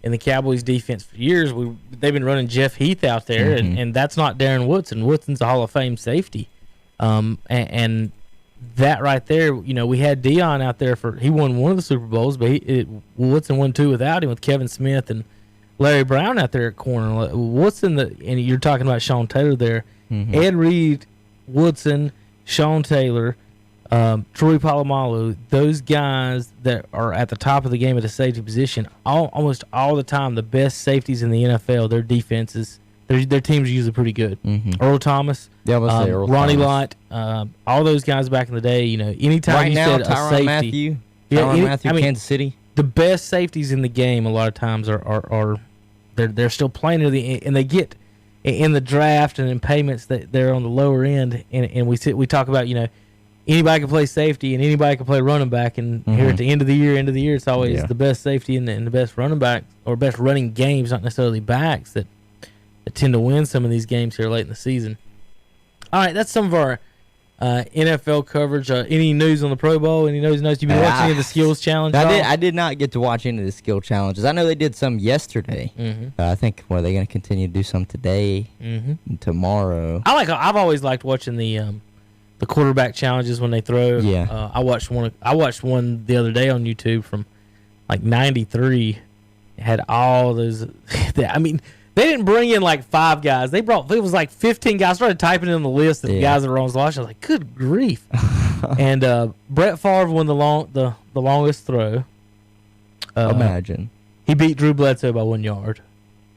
in the Cowboys defense for years. They've been running Jeff Heath out there, and that's not Darren Woodson. Woodson's a Hall of Fame safety. And that right there, we had Dion out there he won one of the Super Bowls, but Woodson won 2 without him with Kevin Smith and Larry Brown out there at corner. Woodson, and you're talking about Sean Taylor there. Mm-hmm. Ed Reed, Woodson, Sean Taylor, Troy Polamalu, those guys that are at the top of the game at the safety position, almost all the time, the best safeties in the NFL, their defenses, their teams are usually pretty good. Mm-hmm. Earl Thomas, Ronnie Lott, all those guys back in the day. Anytime said Tyrann a safety, Mathieu, Kansas City, the best safeties in the game a lot of times are they're still playing and they get in the draft and in payments that they're on the lower end, and we talk about anybody can play safety and anybody can play running back, and here at the end of the year it's always the best safety and the best running back or best running games, not necessarily backs that tend to win some of these games here late in the season. All right, that's some of our NFL coverage. Any news on the Pro Bowl? Any news? You've been watching any of the skills challenge? I did not get to watch any of the skill challenges. I know they did some yesterday. I think they're going to continue to do some today and tomorrow. I've always liked watching the quarterback challenges when they throw. Yeah. I watched one the other day on YouTube from like '93. It had all those. I mean, they didn't bring in like 5 guys. It was like 15 guys. I started typing in the list of the guys that were on the watch. I was like, good grief. And Brett Favre won the longest throw. Imagine. He beat Drew Bledsoe by 1 yard.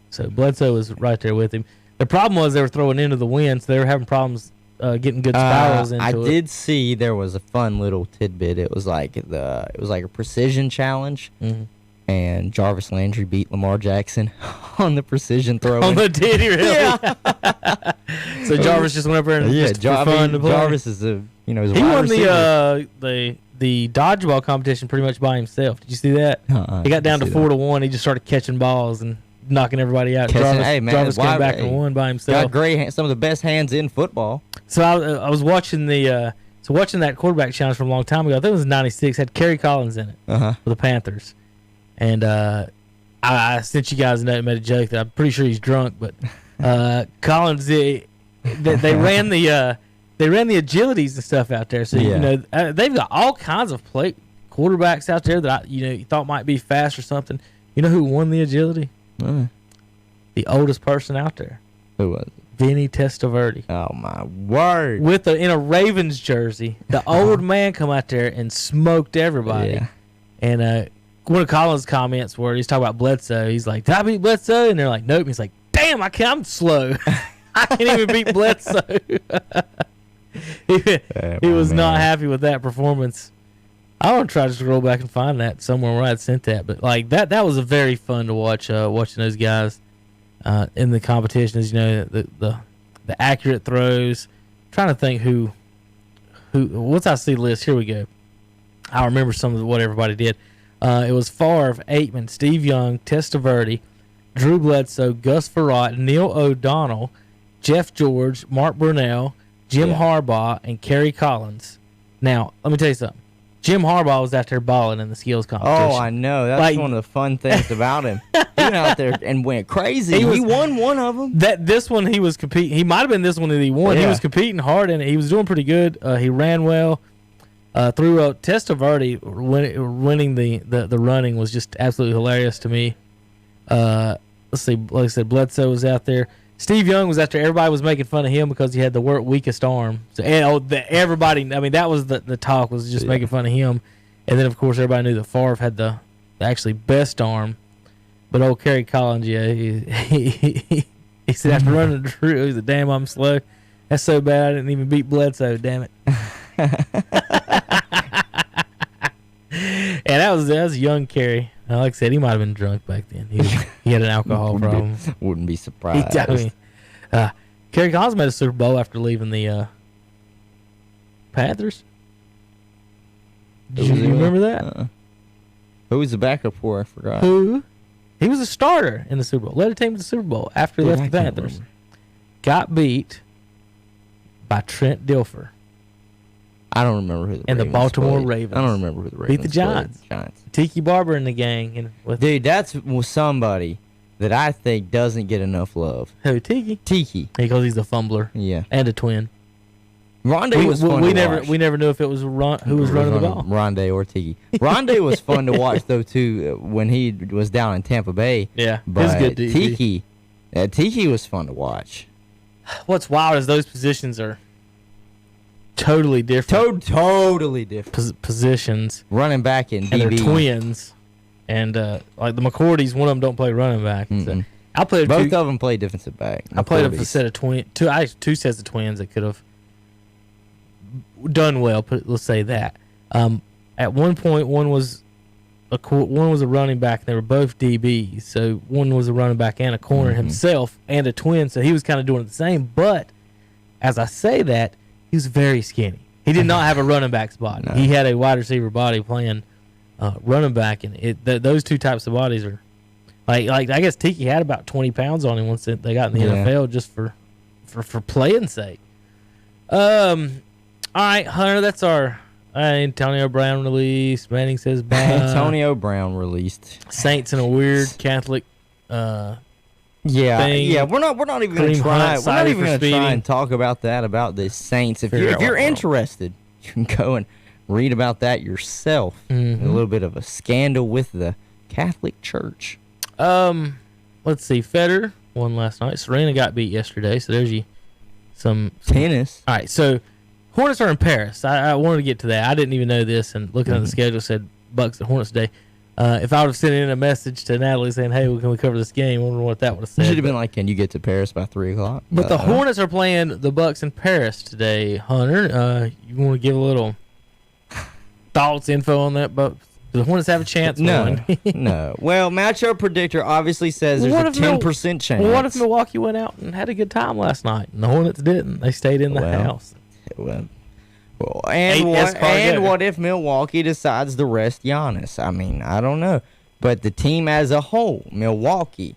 So Bledsoe was right there with him. The problem was they were throwing into the wind, so they were having problems getting good spirals into it. I did see there was a fun little tidbit. It was like a precision challenge. And Jarvis Landry beat Lamar Jackson on the precision throw. Did he really? Yeah. So Jarvis just went over and just for fun to play. Jarvis is he won the dodgeball competition pretty much by himself. Did you see that? He got down to 4-1. He just started catching balls and knocking everybody out. Jarvis came back and won by himself. Got some of the best hands in football. So I was watching watching that quarterback challenge from a long time ago. I think it was '96. Had Kerry Collins in it for the Panthers. And I sent you guys a note and made a joke that I'm pretty sure he's drunk, but Collins, they ran the agilities and stuff out there. So they've got all kinds of quarterbacks out there that you thought might be fast or something. You know who won the agility? The oldest person out there. Who was it? Vinny Testaverde. Oh my word! In a Ravens jersey, the old man come out there and smoked everybody. Yeah. And one of Collins' comments where he's talking about Bledsoe, he's like, "Did I beat Bledsoe?" And they're like, "Nope." He's like, "Damn, I'm slow. I can't even beat Bledsoe." he was not happy with that performance. I want to try to scroll back and find that somewhere where I'd sent that, but like that was a very fun to watch. Watching those guys in the competitions, the accurate throws. I'm trying to think who. Once I see the list, here we go. I remember some of what everybody did. It was Favre, Aikman, Steve Young, Testaverde, Drew Bledsoe, Gus Frerotte, Neil O'Donnell, Jeff George, Mark Brunell, Jim Harbaugh, and Kerry Collins. Now, let me tell you something. Jim Harbaugh was out there balling in the skills competition. Oh, I know. That's one of the fun things about him. He went out there and went crazy. He won one of them. This one he was competing. He might have been this one that he won. Yeah. He was competing hard, and he was doing pretty good. He ran well. Through Testaverde winning the running was just absolutely hilarious to me. Let's see, like I said, Bledsoe was out there. Steve Young was out there. Everybody was making fun of him because he had the weakest arm. So everybody, I mean, that was the talk, was just making fun of him. And then of course everybody knew that Favre had the actually best arm. But old Kerry Collins, he said after running the drill, he said, "Damn, I'm slow. That's so bad I didn't even beat Bledsoe. Damn it." And that was young Kerry. Like I said, he might have been drunk back then. He had an alcohol problem. Wouldn't be surprised. Kerry Collins made a Super Bowl after leaving the Panthers. Do you remember that? Who was the backup for? I forgot. Who? He was a starter in the Super Bowl. Led a team to the Super Bowl after he left the Panthers. Got beat by Trent Dilfer. I don't remember who the and Ravens the Baltimore played. Ravens. I don't remember who the Ravens beat the Giants. Played. Tiki Barber and the gang. Dude, that's somebody that I think doesn't get enough love. Who, Tiki? Tiki. Because he's a fumbler. Yeah. And a twin. Rondé was fun to watch. We never knew if it was who was running the ball. Rondé or Tiki. Rondé was fun to watch, though, too, when he was down in Tampa Bay. Yeah, but good Tiki was fun to watch. What's wild is those positions are totally different. Totally different. Positions. Running back and DB. And they're twins. And like the McCourties, one of them don't play running back. So I played both of them play defensive back. I played a set of two sets of twins that could have done well. Let's say that. At one point, one was a running back, and they were both DBs. So one was a running back and a corner himself, and a twin. So he was kind of doing the same. But as I say that, he was very skinny. He did not have a running back spot. No. He had a wide receiver body playing running back, and those two types of bodies are like I guess Tiki had about 20 pounds on him once they got in the NFL just for playing sake. All right, Hunter, that's our Antonio Brown release. Manning says bye. Antonio Brown released. Saints in a weird Catholic Yeah, thing. yeah. We're not even going Cream to try. Hunt We're not cited even for going to speeding. try and talk about the Saints. If Figure out you're what's wrong. interested, you can go and read about that yourself. Mm-hmm. A little bit of a scandal with the Catholic Church. Let's see. Federer won last night. Serena got beat yesterday, so there's you some Tennis. All right, so Hornets are in Paris. I wanted to get to that. I didn't even know this, and looking at the schedule, said Bucks at Hornets Day. If I would have sent in a message to Natalie saying, "Hey, can we cover this game?" I wonder what that would have said. Should have been like, "Can you get to Paris by 3:00?" But the Hornets are playing the Bucks in Paris today. Hunter, you want to give a little thoughts, info on that? But do the Hornets have a chance? No, no. Well, matchup predictor obviously says there's What a if Mil- 10% chance. Well, what if Milwaukee went out and had a good time last night, and the Hornets didn't? They stayed in the house. Well, Eight and Escargot. what if Milwaukee decides to rest Giannis? I mean, I don't know. But the team as a whole, Milwaukee,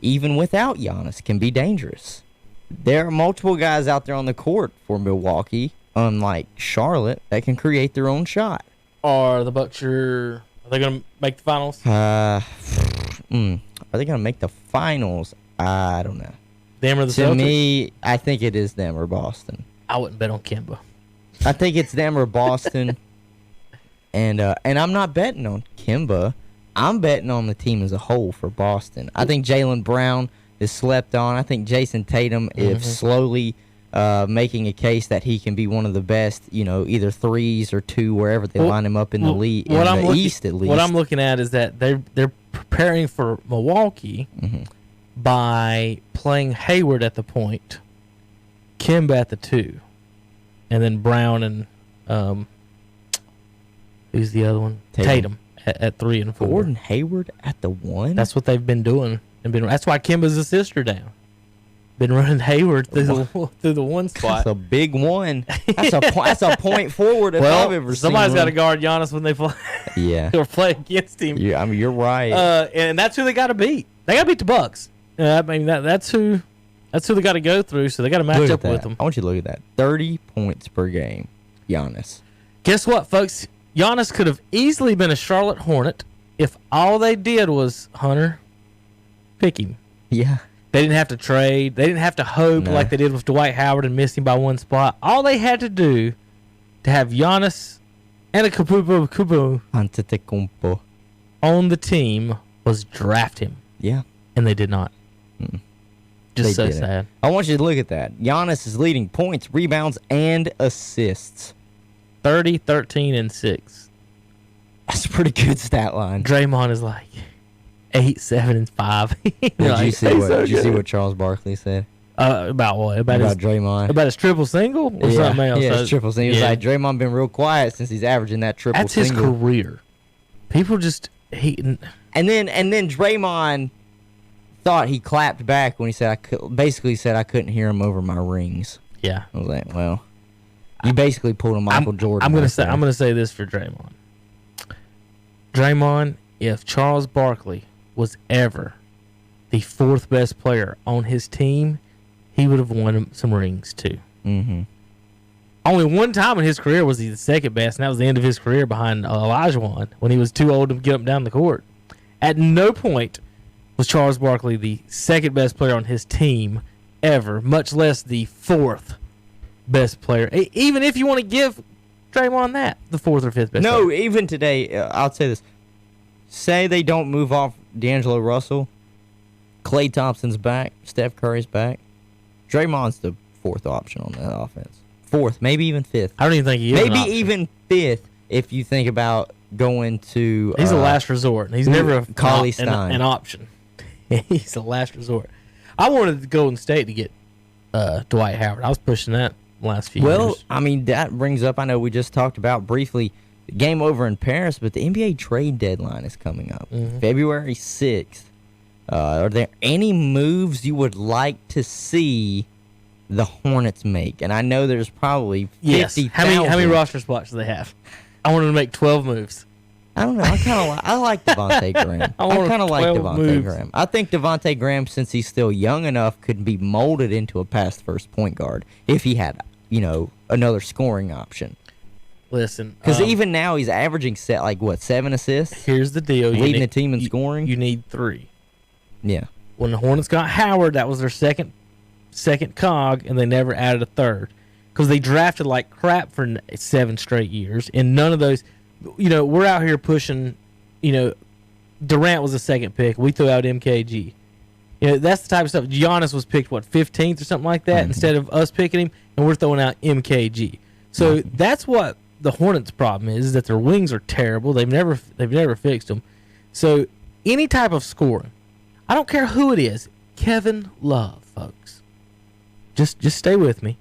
even without Giannis, can be dangerous. There are multiple guys out there on the court for Milwaukee, unlike Charlotte, that can create their own shot. Are the Bucks are they going to make the finals? Are they going to make the finals? I don't know. Them or the To Celtics? me, I think it is them or Boston. I wouldn't bet on Kemba. I think it's them or Boston. and I'm not betting on Kemba. I'm betting on the team as a whole for Boston. I think Jaylen Brown is slept on. I think Jason Tatum is slowly making a case that he can be one of the best, either threes or two, wherever they line him up in the league, in the East at least. What I'm looking at is that they're preparing for Milwaukee by playing Hayward at the point, Kemba at the 2, and then Brown and who's the other one? Tatum at 3 and 4. Gordon Hayward at the 1? That's what they've been doing. That's why Kemba's assist are down. Been running Hayward through the one spot. That's a big one. That's a point forward if I've ever seen somebody's got to one. guard Giannis when they play Yeah. or play against him. I mean, you're right. And that's who they got to beat. They got to beat the Bucks. I mean, that's who they got to go through. So they got to match Look up at with that. them. I want you to look at that. 30 points per game, Giannis. Guess what, folks? Giannis could have easily been a Charlotte Hornet if all they did was, Hunter, pick him. Yeah. They didn't have to trade. They didn't have to hope like they did with Dwight Howard and miss him by one spot. All they had to do to have Giannis and a Kupu Antetokounmpo. on the team was draft him, Yeah. and they did not. Just They so didn't. sad. I want you to look at that. Giannis is leading points, rebounds, and assists. 30, 13, and 6. That's a pretty good stat line. Draymond is like 8, 7, and 5. Did you see what Charles Barkley said About what? About Draymond? his triple single or something else? Yeah, his triple single. He was Yeah. like, Draymond been real quiet since he's averaging that triple That's his single. career. People just hating. And then Draymond thought he clapped back when he said basically said I couldn't hear him over my rings. Yeah. I was like, well, you basically pulled a Michael Jordan. I'm right there. gonna say this for Draymond. Draymond, if Charles Barkley was ever the 4th best player on his team, he would have won some rings too. Mm-hmm. Only one time in his career was he the 2nd best, and that was the end of his career behind Olajuwon when he was too old to get him down the court. At no point was Charles Barkley the 2nd best player on his team ever, much less the 4th best player. Even if you want to give Draymond that, the 4th or 5th best No, player. even today, I'll say this. Say they don't move off D'Angelo Russell, Klay Thompson's back, Steph Curry's back. Draymond's the 4th option on that offense. 4th, maybe even 5th. I don't even think he is. Maybe even 5th if you think about going to... He's a last resort. He's never Cauley-Stein. an option. He's a last resort. I wanted Golden State to get Dwight Howard. I was pushing that last few Well, years. I mean, that brings up, I know we just talked about briefly, the game over in Paris, but the NBA trade deadline is coming up. February 6th. Are there any moves you would like to see the Hornets make? And I know there's probably 50,000. Yes. How many roster spots do they have? I want them to make 12 moves. I don't know. I like Devontae Graham. I want kind of like 12 Devontae moves. Graham. I think Devontae Graham, since he's still young enough, could be molded into a past first point guard if he had, another scoring option. Listen, Because even now he's averaging 7 assists, here's the deal: leading the team in scoring. You need 3. Yeah. When the Hornets got Howard, that was their second cog, and they never added a third because they drafted like crap for 7 straight years, and none of those. We're out here pushing. Durant was the second pick. We threw out MKG. That's the type of stuff. Giannis was picked 15th or something like that instead of us picking him, and we're throwing out MKG. So that's what the Hornets' problem is that their wings are terrible. They've never fixed them. So any type of scoring, I don't care who it is, Kevin Love, folks. Just stay with me.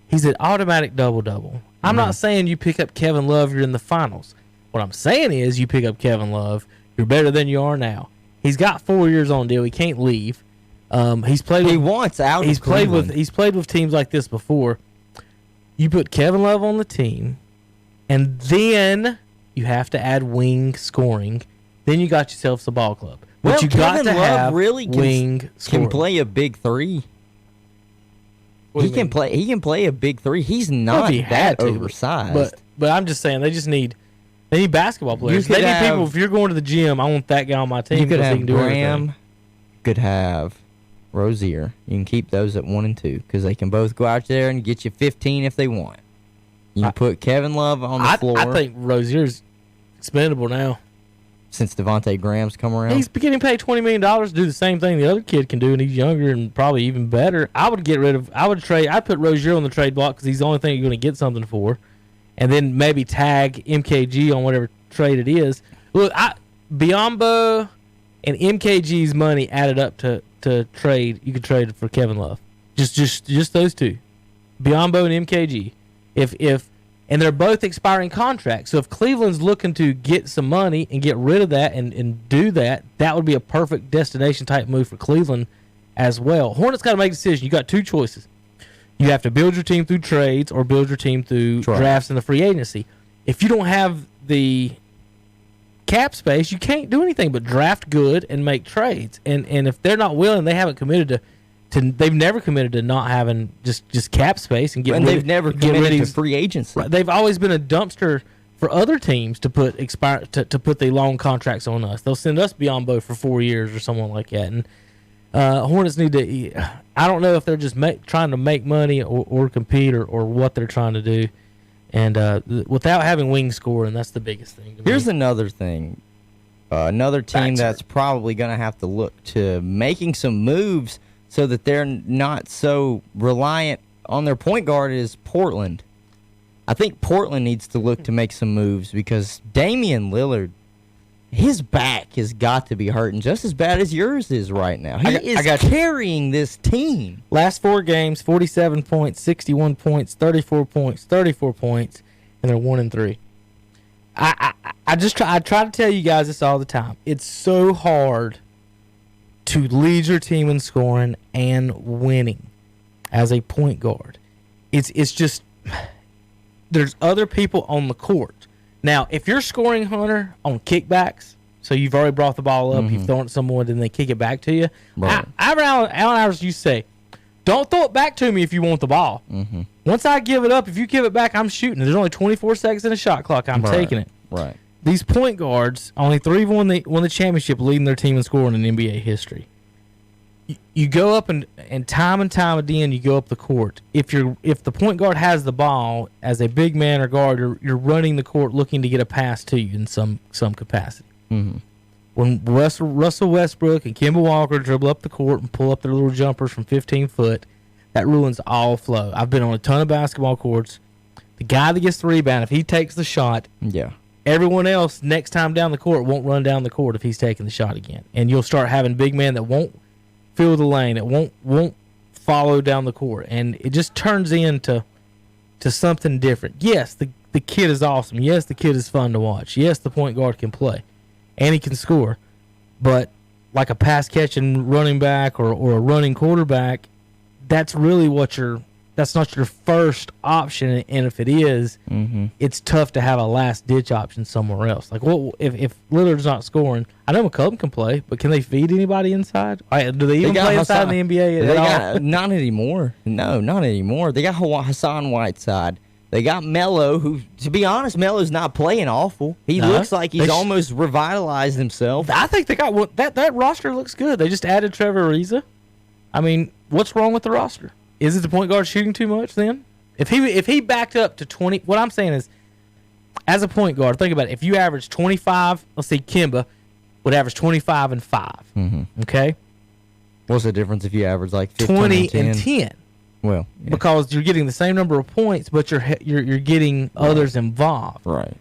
He's an automatic double-double. I'm not saying you pick up Kevin Love, you're in the finals. What I'm saying is you pick up Kevin Love, you're better than you are now. He's got 4 years on deal. He can't leave. He's played. He wants out. He's played with teams like this before. You put Kevin Love on the team, and then you have to add wing scoring. Then you got yourself a ball club. But you got to have wing scoring. Can play a big 3. He can play a big 3. He's not that oversized. But I'm just saying they need basketball players. They need people. If you're going to the gym, I want that guy on my team. You could have he can do Graham. everything. Could have Rozier. You can keep those at 1 and 2 because they can both go out there and get you 15 if they want. You can put Kevin Love on the floor. I think Rozier's expendable now. Since Devontae Graham's come around, he's getting paid $20 million to do the same thing the other kid can do, and he's younger and probably even better. I'd put Rozier on the trade block because he's the only thing you're going to get something for, and then maybe tag MKG on whatever trade it is. Look, Biyombo and MKG's money added up to trade. You could trade for Kevin Love, just those two, Biyombo and MKG. And they're both expiring contracts. So if Cleveland's looking to get some money and get rid of that and do that, that would be a perfect destination type move for Cleveland as well. Hornets got to make a decision. You got 2 choices. You have to build your team through trades or build your team through drafts and the free agency. If you don't have the cap space, you can't do anything but draft good and make trades. And if they're not willing, they haven't committed to they've never committed to not having just cap space and they've never committed to free agency. Right, they've always been a dumpster for other teams to put the long contracts on us. They'll send us Biyombo for 4 years or someone like that. And Hornets need to. I don't know if they're just trying to make money or compete or what they're trying to do. And without having wing scoring, that's the biggest thing. Here's another thing. Another team that's probably going to have to look to making some moves so that they're not so reliant on their point guard is Portland. I think Portland needs to look to make some moves because Damian Lillard, his back has got to be hurting just as bad as yours is right now. He is carrying this team. Last 4 games, 47 points, 61 points, 34 points, 34 points, and they're 1 and 3. I try to tell you guys this all the time. It's so hard to lead your team in scoring and winning as a point guard. It's just there's other people on the court. Now, if you're scoring, Hunter, on kickbacks, so you've already brought the ball up, you've thrown it to someone, then they kick it back to you. Right. Allen Iverson used to say, don't throw it back to me if you want the ball. Mm-hmm. Once I give it up, if you give it back, I'm shooting. There's only 24 seconds in a shot clock. I'm taking it. Right. These point guards, only 3 won the championship leading their team in scoring in NBA history. You go up and time again, you go up the court. If the point guard has the ball as a big man or guard, you're running the court looking to get a pass to you in some capacity. Mm-hmm. When Russell Westbrook and Kemba Walker dribble up the court and pull up their little jumpers from 15 foot, that ruins all flow. I've been on a ton of basketball courts. The guy that gets the rebound, if he takes the shot, everyone else next time down the court won't run down the court if he's taking the shot again. And you'll start having big men that won't fill the lane, that won't follow down the court. And it just turns into something different. Yes, the kid is awesome. Yes, the kid is fun to watch. Yes, the point guard can play. And he can score. But like a pass-catching running back or a running quarterback, that's really what you're that's not your first option, and if it is, it's tough to have a last ditch option somewhere else. Like, what if Lillard's not scoring? I know McCollum can play, but can they feed anybody inside? Do they even play inside in the NBA at all? Not anymore. No, not anymore. They got Hassan Whiteside. They got Melo, who, to be honest, Melo's not playing awful. He looks like he's almost revitalized himself. I think they got one. That roster looks good. They just added Trevor Ariza. I mean, what's wrong with the roster? Is it the point guard shooting too much then? If he backed up to 20, what I'm saying is, as a point guard, think about it. If you average 25, let's say Kemba would average 25 and 5. Okay? What's the difference if you average like 15 20 and 10? Well, yeah. Because you're getting the same number of points, but you're getting others involved. Right.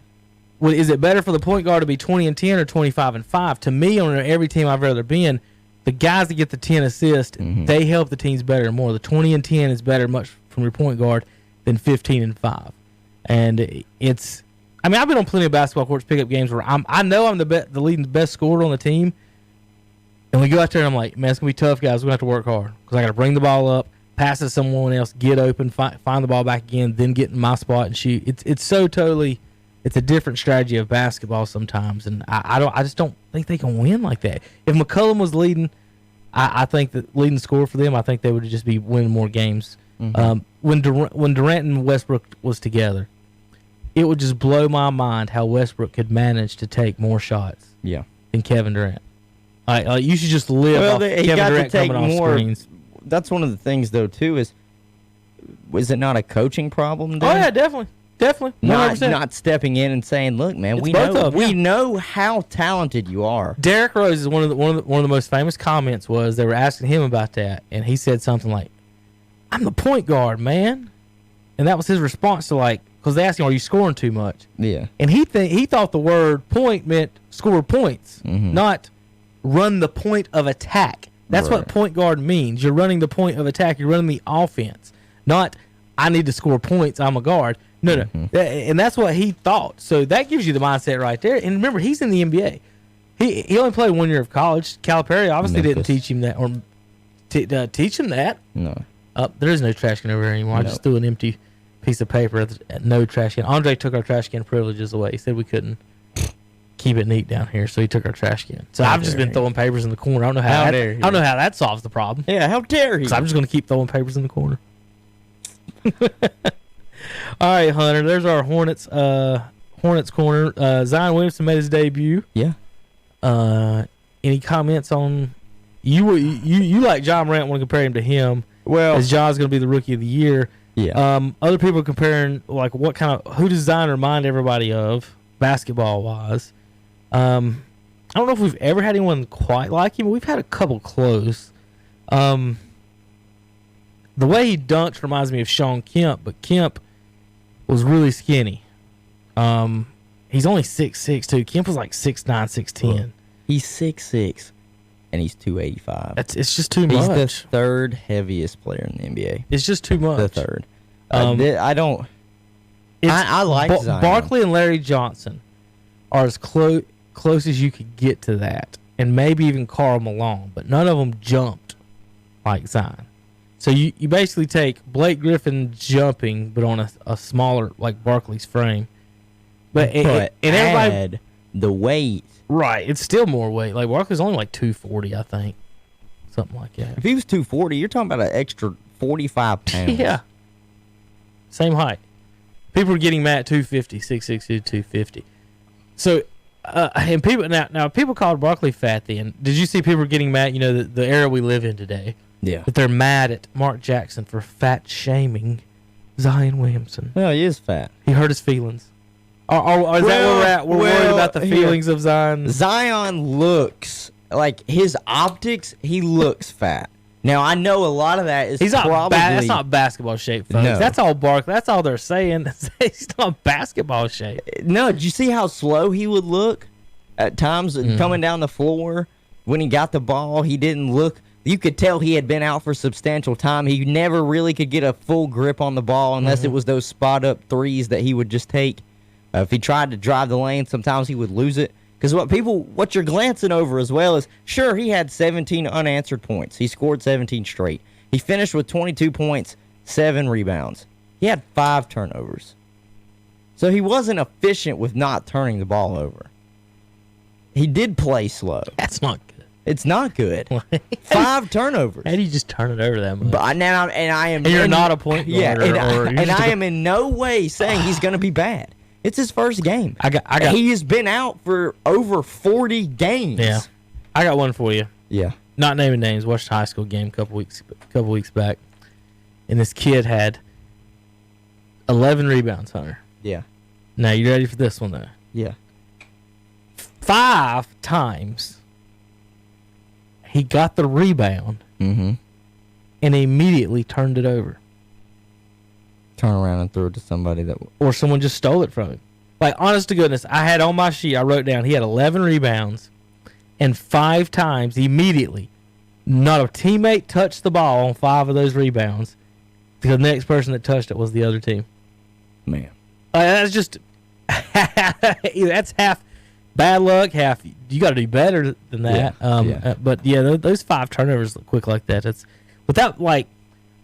Well, is it better for the point guard to be 20 and 10 or 25 and 5? To me, on every team I've ever been, the guys that get the 10 assists, they help the teams better and more. The 20 and 10 is better much from your point guard than 15 and 5. And it's, I mean, I've been on plenty of basketball courts pickup games where I know I'm the leading best scorer on the team, and we go out there and I'm like, man, it's gonna be tough, guys. We're gonna have to work hard because I got to bring the ball up, pass it to someone else, get open, find the ball back again, then get in my spot and shoot. It's so totally. It's a different strategy of basketball sometimes, and I just don't think they can win like that. If McCollum was leading, I think that leading scorer for them, I think they would just be winning more games. When Durant and Westbrook was together, it would just blow my mind how Westbrook could manage to take more shots than Kevin Durant. You should just live off Kevin Durant coming off screens. That's one of the things, though, too, is it not a coaching problem then? Oh, yeah, definitely. Definitely. 100%. Not stepping in and saying, "Look, man, we know how talented you are." Derrick Rose is one of the most famous comments was they were asking him about that, and he said something like, "I'm the point guard, man," and that was his response to because they asked him, "Are you scoring too much?" Yeah, and he thought the word point meant score points, not run the point of attack. That's what point guard means. You're running the point of attack. You're running the offense, not I need to score points. I'm a guard. No. And that's what he thought. So that gives you the mindset right there. And remember, he's in the NBA. He only played 1 year of college. Calipari obviously didn't teach him that or teach him that. No. There is no trash can over here anymore. I just threw an empty piece of paper at no trash can. Andre took our trash can privileges away. He said we couldn't keep it neat down here, so he took our trash can. So I've just been throwing papers in the corner. I don't know how that solves the problem. Yeah, how dare he? Because I'm just going to keep throwing papers in the corner. All right, Hunter. There's our Hornets corner. Zion Williamson made his debut. Yeah. Any comments on you like John Morant? Want to compare him to him? Well, as John's going to be the rookie of the year. Yeah. Other people are comparing who does Zion remind everybody of basketball wise? I don't know if we've ever had anyone quite like him, but we've had a couple close. The way he dunks reminds me of Shawn Kemp, but Kemp was really skinny. He's only 6'6", too. Kemp was like 6'9", 6'10". He's 6'6", and he's 285. It's just too much. He's the third heaviest player in the NBA. It's just too much. The third. I like Zion. Barkley and Larry Johnson are as close as you could get to that, and maybe even Karl Malone, but none of them jumped like Zion. So you basically take Blake Griffin jumping, but on a smaller, like Barkley's frame. But everybody, the weight. Right, it's still more weight. Like Barkley's only like 240, I think. Something like that. If he was 240, you're talking about an extra 45 pounds. Yeah. Same height. People are getting mad at 250, 6'6", 250. So, and people now people called Barkley fat then. Did you see people getting mad, the era we live in today? Yeah. That they're mad at Mark Jackson for fat shaming Zion Williamson. No, he is fat. He hurt his feelings. Is that where we're at? We're worried about the feelings of Zion. Zion looks like his optics. He looks fat. Now I know a lot of that is that's not basketball shape, folks. No. That's all Barkley. That's all they're saying. He's not basketball shape. No, did you see how slow he would look at times coming down the floor when he got the ball? He didn't look. You could tell he had been out for substantial time. He never really could get a full grip on the ball unless it was those spot-up threes that he would just take. If he tried to drive the lane, sometimes he would lose it. Because what you're glancing over as well is, sure, he had 17 unanswered points. He scored 17 straight. He finished with 22 points, 7 rebounds. He had 5 turnovers. So he wasn't efficient with not turning the ball over. He did play slow. That's not good. It's not good. 5 turnovers. How do you just turn it over that much? But I am. And you're not a point guard. Yeah, or and I am in no way saying he's going to be bad. It's his first game. I got. He has been out for over 40 games. Yeah, I got one for you. Yeah. Not naming names. Watched a high school game a couple weeks back, and this kid had 11 rebounds, Hunter. Yeah. Now you ready for this one though? Yeah. 5 times he got the rebound Mm-hmm. and immediately turned it over, Turn around and throw it to somebody that. or someone just stole it from him. Like, honest to goodness, I had on my sheet, I wrote down he had 11 rebounds, and 5 times immediately, not a teammate touched the ball on 5 of those rebounds. The next person that touched it was the other team. Man. That's just that's half bad luck, half you got to do better than that. Yeah. But yeah, those 5 turnovers look quick like that. That's without, like,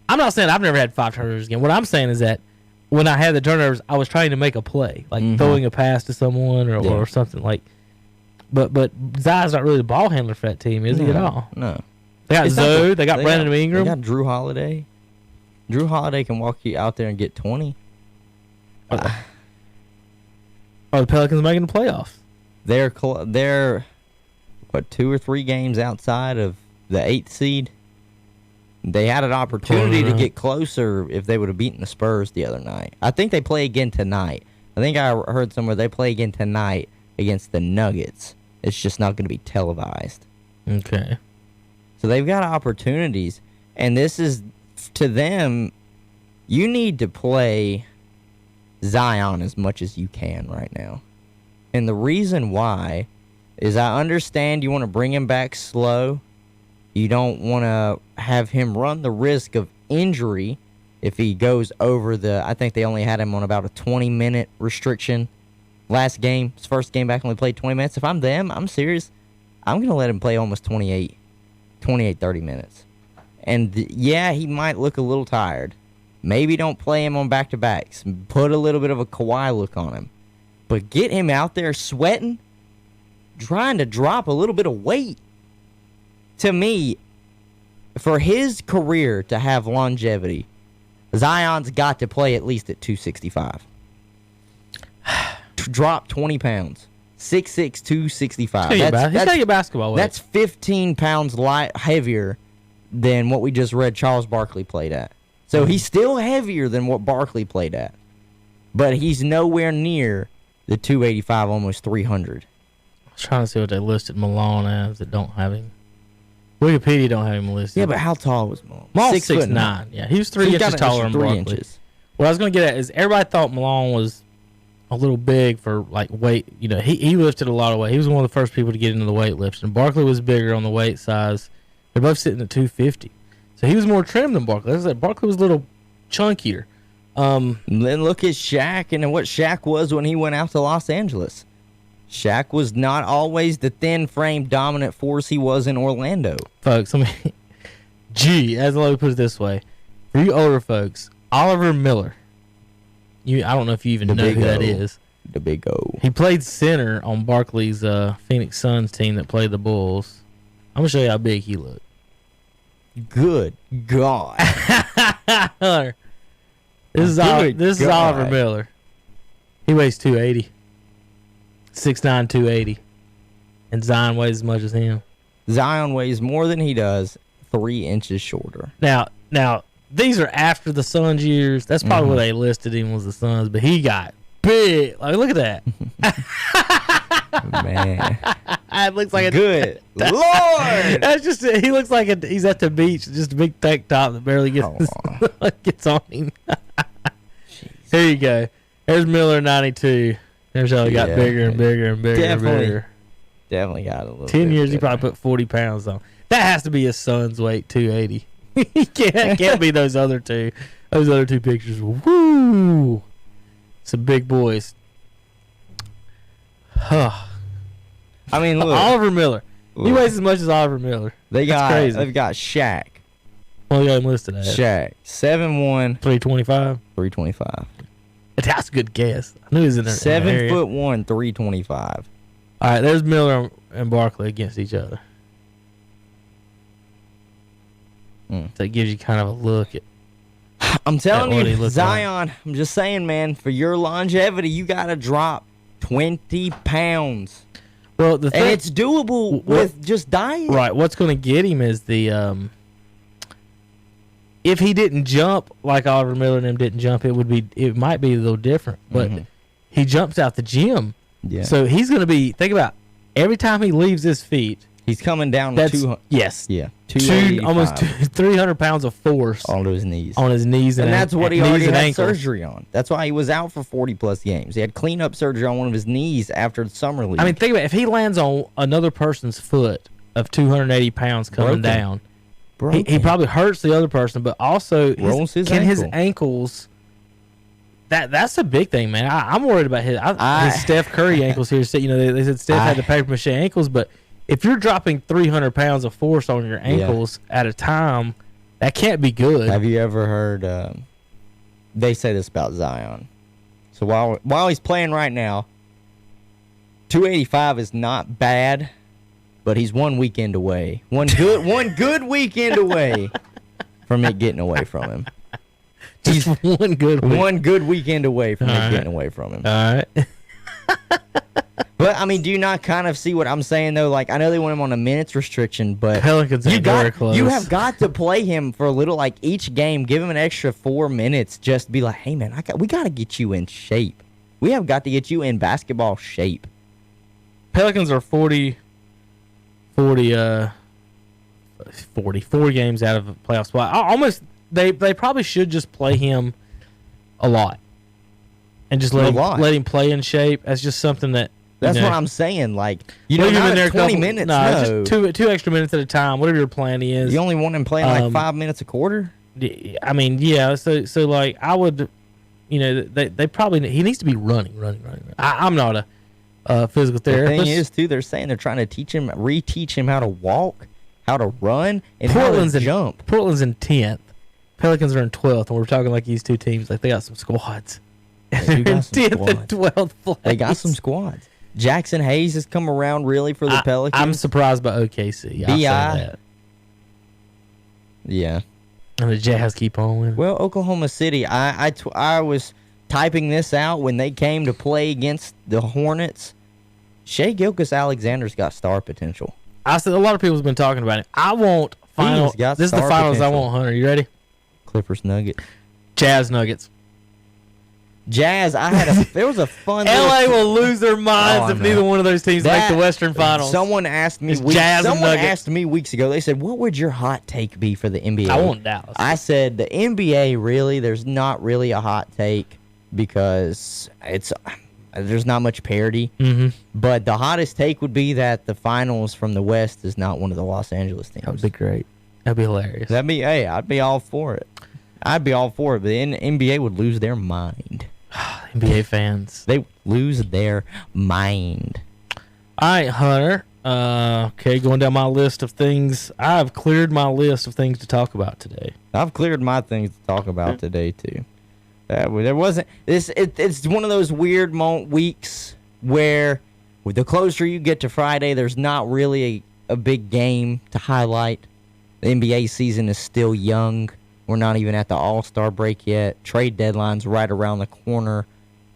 I'm not saying I've never had 5 turnovers again. What I'm saying is that when I had the turnovers, I was trying to make a play, like throwing a pass to someone or something like. But Zai's not really the ball handler for that team, is he at all? No. They got Zoe. They got Brandon Ingram. They got Drew Holiday. Drew Holiday can walk you out there and get 20. Are the Pelicans making the playoffs? They're what, 2 or 3 games outside of the 8th seed. They had an opportunity to get closer if they would have beaten the Spurs the other night. I think they play again tonight. I think I heard somewhere they play again tonight against the Nuggets. It's just not going to be televised. Okay. So they've got opportunities, and this is, to them, you need to play Zion as much as you can right now. And the reason why is I understand you want to bring him back slow. You don't want to have him run the risk of injury if he goes over I think they only had him on about a 20-minute restriction last game. His first game back only played 20 minutes. If I'm them, I'm serious. I'm going to let him play almost 30 minutes. And yeah, he might look a little tired. Maybe don't play him on back-to-backs. Put a little bit of a Kawhi look on him. But get him out there sweating, trying to drop a little bit of weight. To me, for his career to have longevity, Zion's got to play at least at 265. Drop 20 pounds. 6'6", 265. He's got your basketball weight. That's 15 pounds heavier than what we just read Charles Barkley played at. So he's still heavier than what Barkley played at. But he's nowhere near the 285, almost 300. I was trying to see what they listed Malone as that don't have him. Wikipedia don't have him listed. Yeah, but how tall was Malone? Malone 6'9". Yeah, he was 3 inches taller than Barkley. Inches. What I was going to get at is everybody thought Malone was a little big for, like, weight. You know, he lifted a lot of weight. He was one of the first people to get into the weight lifts. And Barkley was bigger on the weight size. They're both sitting at 250. So he was more trim than Barkley. As I said, Barkley was a little chunkier. And then look at Shaq and what Shaq was when he went out to Los Angeles. Shaq was not always the thin-framed dominant force he was in Orlando. Folks, let me put it this way. For you older folks, Oliver Miller. I don't know if you even know who that is. The Big O. He played center on Barkley's Phoenix Suns team that played the Bulls. I'm going to show you how big he looked. Good God. Hunter, this is Oliver Miller. He weighs 280. 6'9", 280. And Zion weighs as much as him. Zion weighs more than he does, 3 inches shorter. Now, these are after the Suns years. That's probably where they listed him, was the Suns. But he got big. Like, look at that. Man. It looks like good Lord. That's just he looks like he's at the beach, just a big tank top that barely gets on him. Here you go. There's Miller 92. There's how he got bigger and bigger and bigger and bigger. Definitely got a little 10 years, he probably put 40 pounds on. That has to be his son's weight, 280. He can't be those other two. Those other two pictures. Woo! Some big boys. Huh. I mean, look. Oliver Miller. He weighs as much as Oliver Miller. They've crazy. got Shaq, What do you got him listed at? Shaq, 7'1", 325. 325. That's a good guess. I knew he was in there. 7'1", 325. All right, there's Miller and Barkley against each other. So it gives you kind of a look at. I'm telling what he you, looked Zion, I'm just saying, man, for your longevity, you got to drop 20 pounds. Well, the thing, And it's doable with just diet. right. What's going to get him is the if he didn't jump like Oliver Miller and him didn't jump, it might be a little different. But he jumps out the gym, so he's going to be. Think about every time he leaves his feet. He's coming down That's 200. yes, Yeah, almost 300 pounds of force onto his knees. on his knees, And that's what he knees already and had ankles. surgery on. That's why he was out for 40-plus games. He had cleanup surgery on one of his knees after the summer league. I mean, think about it. If he lands on another person's foot of 280 pounds coming down, he probably hurts the other person, but also his ankles. That's a big thing, man. I'm worried about his Steph Curry ankles here. So, they said Steph had the paper mache ankles, but if you're dropping 300 pounds of force on your ankles at a time, that can't be good. Have you ever heard? They say this about Zion. So while he's playing right now, 285 is not bad, but he's 1 weekend away. One good weekend away from it getting away from him. He's one good weekend away from it getting away from him. All right. But I mean, do you not kind of see what I'm saying though? Like, I know they want him on a minutes restriction, but Pelicans are very close. You have got to play him for a little, like each game. Give him an extra 4 minutes. Just be like, hey man, we got to get you in shape. We have got to get you in basketball shape. Pelicans are 44 games out of a playoff spot. They probably should just play him a lot and just let him play in shape. That's just something that. That's what I'm saying. Like, not in there 20 minutes. No, just two extra minutes at a time. Whatever your plan is. You only want him playing like 5 minutes a quarter. I mean, yeah. So like I would, they probably he needs to be running. I'm not a physical therapist. The thing is, too, they're saying they're trying to reteach him how to walk, how to run, and Portland's how to jump. Portland's in 10th. Pelicans are in 12th, and we're talking like these two teams. Like they got some squads. And they're in 10th and 12th place. They got some squads. Jackson Hayes has come around really for the Pelicans. I'm surprised by OKC. I'll say that. Yeah. And the Jazz keep on winning. Well, Oklahoma City, I was typing this out when they came to play against the Hornets. Shai Gilgeous-Alexander's got star potential. I said a lot of people's been talking about it. I want finals. This is the finals I want, Hunter. You ready? Clippers Nuggets. Jazz Nuggets. Jazz, there was a fun. LA will lose their minds if neither one of those teams make the Western Finals. Someone asked me weeks ago. They said, "What would your hot take be for the NBA?" I want Dallas. I said the NBA really. There's not really a hot take because there's not much parity. Mm-hmm. But the hottest take would be that the finals from the West is not one of the Los Angeles teams. That would be great. That'd be hilarious. I'd be all for it. But the NBA would lose their mind. NBA fans. They lose their mind. All right, Hunter. Okay, going down my list of things. I've cleared my list of things to talk about today. I've cleared my things to talk about today, too. There wasn't... It's one of those weird weeks where with the closer you get to Friday, there's not really a big game to highlight. The NBA season is still young. We're not even at the All-Star break yet. Trade deadline's right around the corner.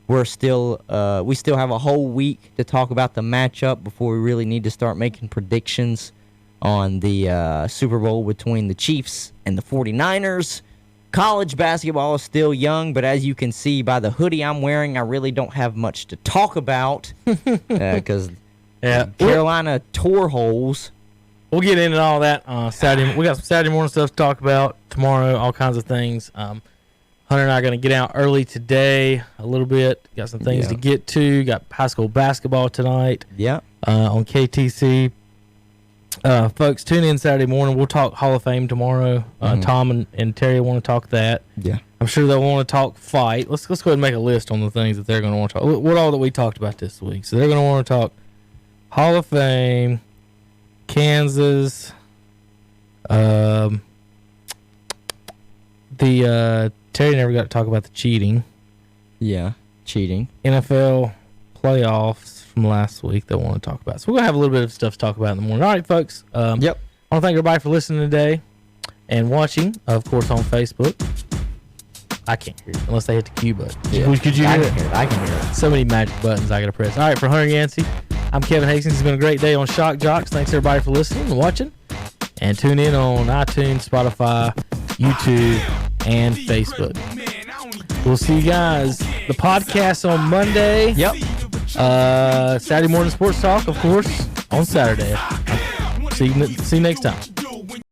We still have a whole week to talk about the matchup before we really need to start making predictions on the Super Bowl between the Chiefs and the 49ers. College basketball is still young, but as you can see by the hoodie I'm wearing, I really don't have much to talk about because Carolina tore holes. We'll get into all that Saturday. We got some Saturday morning stuff to talk about tomorrow, all kinds of things. Hunter and I are going to get out early today a little bit. Got some things to get to. Got high school basketball tonight on KTC. Folks, tune in Saturday morning. We'll talk Hall of Fame tomorrow. Tom and Terry want to talk that. Yeah. I'm sure they'll want to talk fight. Let's go ahead and make a list on the things that they're going to want to talk. What all that we talked about this week. So they're going to want to talk Hall of Fame, Kansas, Terry never got to talk about the cheating. Yeah, cheating. NFL playoffs from last week that I want to talk about. So we're going to have a little bit of stuff to talk about in the morning. All right, folks. Yep. I want to thank everybody for listening today and watching, of course, on Facebook. I can't hear it unless they hit the Q button. Yeah. Could you hear it? I can hear it. So many magic buttons I got to press. All right, for Hunter Yancey, I'm Kevin Hastings. It's been a great day on Shock Joxx. Thanks, everybody, for listening and watching. And tune in on iTunes, Spotify, YouTube, and Facebook. We'll see you guys. The podcast on Monday. Yep. Saturday morning sports talk, of course, on Saturday. See you next time.